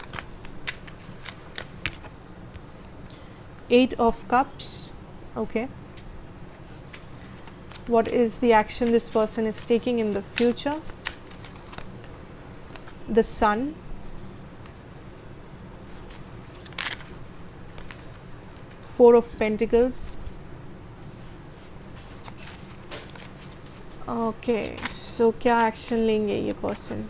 8 of Cups. Okay, what is the action this person is taking in the future. The Sun, Four of Pentacles. Okay, so क्या एक्शन लेंगे ये person.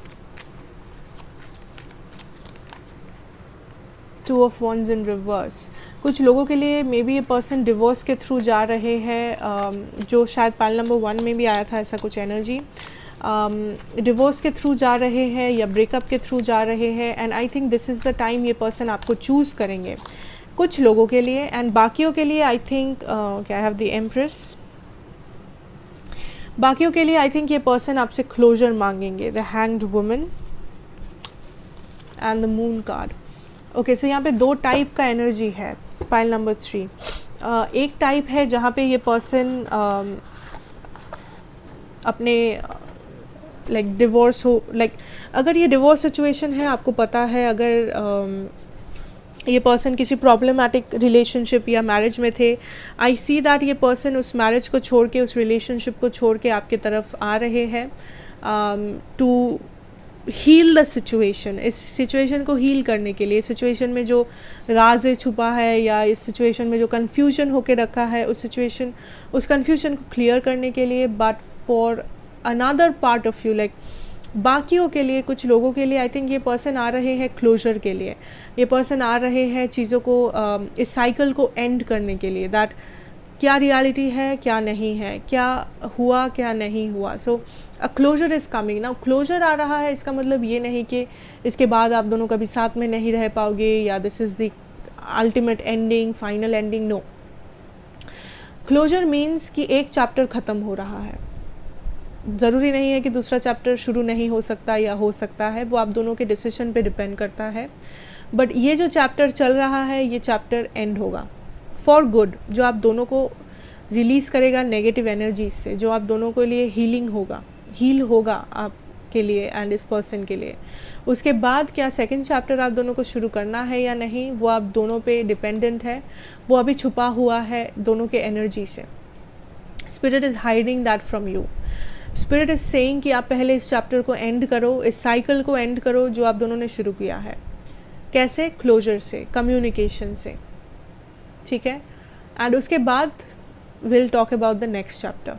2 of Wands in reverse. कुछ लोगों के लिए मे बी ये person divorce के through जा रहे हैं, जो शायद पाइल नंबर 1 में भी आया था ऐसा कुछ एनर्जी. डिवोर्स के थ्रू जा रहे हैं या ब्रेकअप के थ्रू जा रहे हैं. And I think this is the time ये पर्सन आपको चूज़ करेंगे कुछ लोगों के लिए. एंड बाकियों के लिए I think I have the empress. बाकियों के लिए आई थिंक ये पर्सन आपसे क्लोजर मांगेंगे. The hanged woman and the moon card. Okay, so यहाँ पे 2 टाइप का एनर्जी है पाइल नंबर 3. एक टाइप है जहाँ पे ये पर्सन अपने लाइक डिवोर्स हो, लाइक अगर ये डिवोर्स सिचुएशन है, आपको पता है अगर ये पर्सन किसी प्रॉब्लमैटिक रिलेशनशिप या मैरिज में थे, आई सी दैट ये पर्सन उस मैरिज को छोड़ के, उस रिलेशनशिप को छोड़ के आपके तरफ आ रहे हैं टू हील द सिचुएशन. इस सिचुएशन को हील करने के लिए, इस सिचुएशन में जो राज छुपा है या इस सिचुएशन में जो कन्फ्यूजन होके रखा है, उस कन्फ्यूजन को क्लियर करने के लिए. But for another part of you, like बाकियों के लिए, कुछ लोगों के लिए आई थिंक ये पर्सन आ रहे हैं क्लोजर के लिए. ये पर्सन आ रहे हैं चीज़ों को इस साइकिल को एंड करने के लिए. दैट क्या रियलिटी है, क्या नहीं है, क्या हुआ, क्या नहीं हुआ. So a closure is coming now. Closure आ रहा है, इसका मतलब ये नहीं कि इसके बाद आप दोनों कभी साथ में नहीं रह पाओगे या this is the ultimate ending, final ending. No, closure means कि एक चैप्टर ख़त्म हो रहा है. ज़रूरी नहीं है कि दूसरा चैप्टर शुरू नहीं हो सकता या हो सकता है, वो आप दोनों के डिसीजन पे डिपेंड करता है. बट ये जो चैप्टर चल रहा है, ये चैप्टर एंड होगा फॉर गुड, जो आप दोनों को रिलीज़ करेगा नेगेटिव एनर्जीज से, जो आप दोनों के लिए हील होगा आपके लिए एंड इस पर्सन के लिए. उसके बाद क्या सेकंड चैप्टर आप दोनों को शुरू करना है या नहीं, वो आप दोनों पे डिपेंडेंट है. वो अभी छुपा हुआ है दोनों के एनर्जी से. Spirit is hiding that from you. Spirit is saying कि आप पहले इस चैप्टर को एंड करो, इस साइकिल को एंड करो जो आप दोनों ने शुरू किया है. कैसे? क्लोजर से, कम्युनिकेशन से. ठीक है, एंड उसके बाद will talk about the next chapter.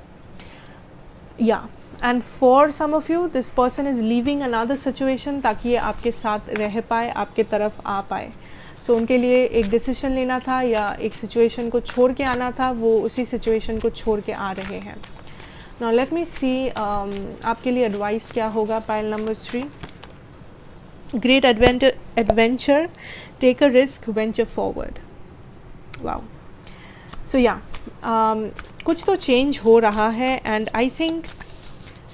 Yeah and for some of you this person is leaving another situation ताकि ये आपके साथ रह पाए, आपके तरफ आ पाए. सो उनके लिए एक डिसीजन लेना था या एक सिचुएशन को छोड़ के आना था, वो उसी सिचुएशन को छोड़ के आ रहे हैं. नाउ लेट मी सी आपके लिए एडवाइस क्या होगा pile number 3. great adventure, take a risk, venture forward. Wow. So yeah, कुछ तो चेंज हो रहा है and I think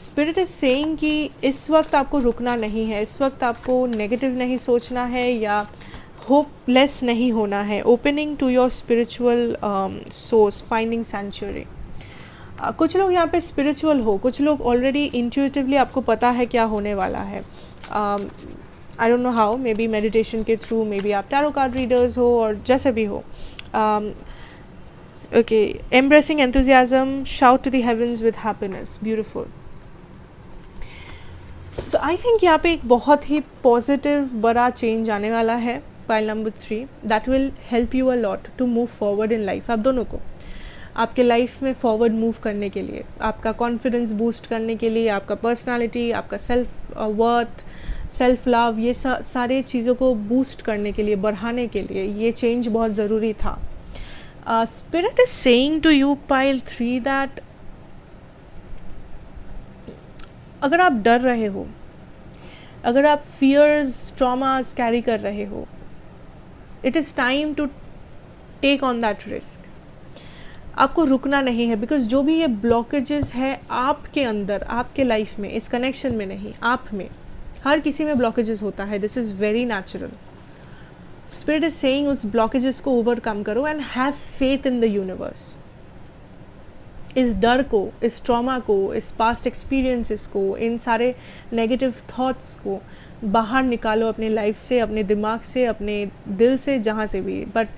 spirit is saying कि इस वक्त आपको रुकना नहीं है, इस वक्त आपको नेगेटिव नहीं सोचना है या होपलेस नहीं होना है. Opening to your spiritual source, finding sanctuary. कुछ लोग यहाँ पे स्पिरिचुअल हो, कुछ लोग ऑलरेडी इंट्यूटिवली आपको पता है क्या होने वाला है. I don't know how, may be meditation के थ्रू, मे बी आप टैरो कार्ड रीडर्स हो और जैसे भी हो. Okay, embracing enthusiasm, shout to the heavens with happiness. Beautiful. So I think यहाँ पे एक बहुत ही पॉजिटिव बड़ा चेंज आने वाला है. Pile number 3, that will help you a lot to move forward in life. आप दोनों को आपके लाइफ में फॉरवर्ड मूव करने के लिए, आपका कॉन्फिडेंस बूस्ट करने के लिए, आपका पर्सनालिटी, आपका सेल्फ वर्थ, सेल्फ लव, ये सारे चीज़ों को बूस्ट करने के लिए, बढ़ाने के लिए ये चेंज बहुत ज़रूरी था. Spirit is saying to you pile 3 that अगर आप डर रहे हो, अगर आप फियर्स, ट्रॉमास कैरी कर रहे हो, it is time to take on that risk. आपको रुकना नहीं है, बिकॉज जो भी ये ब्लॉकेजेस है आपके अंदर, आपके लाइफ में, इस कनेक्शन में नहीं, आप में, हर किसी में ब्लॉकेजेस होता है. This is very natural. Spirit is saying उस ब्लॉकेजेस को ओवरकम करो and have faith in the universe. इस डर को, इस ट्रॉमा को, इस पास्ट एक्सपीरियंसेस को, इन सारे नेगेटिव थॉट्स को बाहर निकालो अपने लाइफ से, अपने दिमाग से, अपने दिल से, जहाँ से भी. But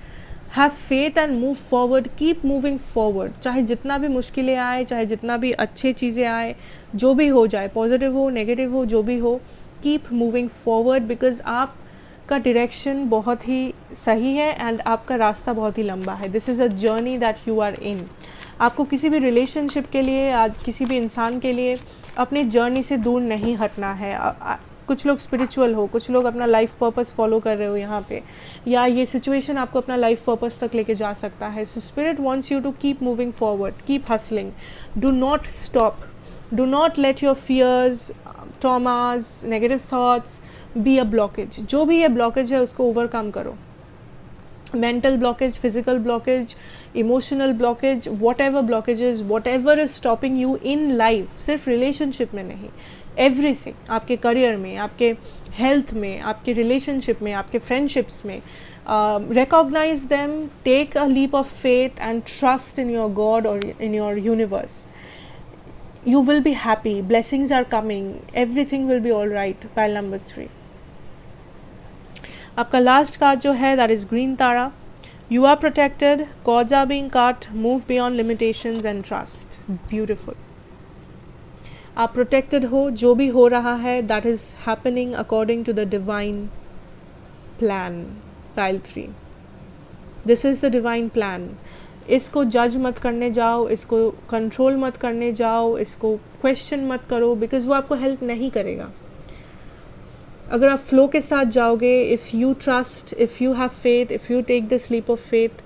have faith and move forward, keep moving forward. चाहे जितना भी मुश्किलें आए, चाहे जितना भी अच्छे चीज़ें आए, जो भी हो जाए, पॉजिटिव हो, नेगेटिव हो, जो भी हो, कीप मूविंग फॉरवर्ड, बिकॉज आपका डायरेक्शन बहुत ही सही है एंड आपका रास्ता बहुत ही लंबा है. This is a journey that you are in. आपको किसी भी रिलेशनशिप के लिए, आज किसी भी इंसान के लिए अपने जर्नी से दूर नहीं हटना है. कुछ लोग स्पिरिचुअल हो, कुछ लोग अपना लाइफ पर्पस फॉलो कर रहे हो यहाँ पे, या ये सिचुएशन आपको अपना लाइफ पर्पस तक लेके जा सकता है. So spirit wants you to keep moving forward, keep hustling, do not stop, do not let your fears, traumas, negative thoughts be a blockage. जो भी ये ब्लॉकेज है उसको ओवरकम करो. mental blockage, physical blockage, emotional blockage, whatever blockages, whatever is stopping you in life, सिर्फ relationship में नहीं, everything, आपके career में, आपके health में, आपके relationship में, आपके friendships में, recognize them, take a leap of faith and trust in your God or in your universe. You will be happy, blessings are coming, everything will be all right. Pile number 3. आपका last card जो है that is green Tara. You are protected, cords are being cut, move beyond limitations and trust. Beautiful. आप protected हो. जो भी हो रहा है that is happening according to the divine plan. Pile 3, this is the divine plan. इसको जज मत करने जाओ, इसको कंट्रोल मत करने जाओ, इसको क्वेश्चन मत करो, बिकॉज वो आपको हेल्प नहीं करेगा. अगर आप फ्लो के साथ जाओगे, if you trust, if you have faith, if you take this leap of faith,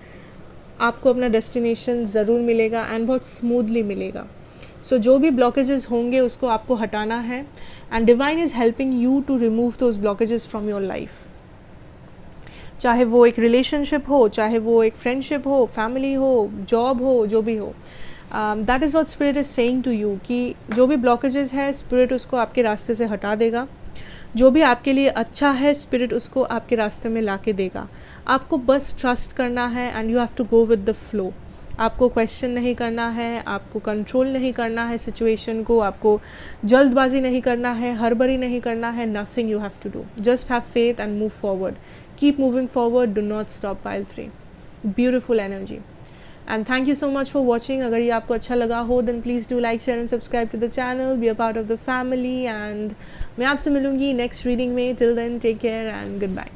आपको अपना डेस्टिनेशन ज़रूर मिलेगा एंड बहुत स्मूथली मिलेगा. सो जो भी ब्लॉकेजेस होंगे उसको आपको हटाना है and divine is helping you to remove those blockages from your life. चाहे वो एक रिलेशनशिप हो, चाहे वो एक फ्रेंडशिप हो, फैमिली हो, जॉब हो, जो भी हो. That is what spirit is saying to you कि जो भी ब्लॉकेजेस है स्पिरिट उसको आपके रास्ते से हटा देगा. जो भी आपके लिए अच्छा है स्पिरिट उसको आपके रास्ते में ला के देगा. आपको बस ट्रस्ट करना है and you have to go with the flow. आपको क्वेश्चन नहीं करना है, आपको कंट्रोल नहीं करना है सिचुएशन को, आपको जल्दबाजी नहीं करना है, हड़बड़ी नहीं करना है. Nothing you have to do, just have faith and move forward. Keep moving forward, do not stop. Pile 3, beautiful energy. And thank you so much for watching. अगर ये आपको अच्छा लगा हो then please do like, share and subscribe to the channel, be a part of the family. And मैं आपसे मिलूंगी next reading में. Till then take care and good bye.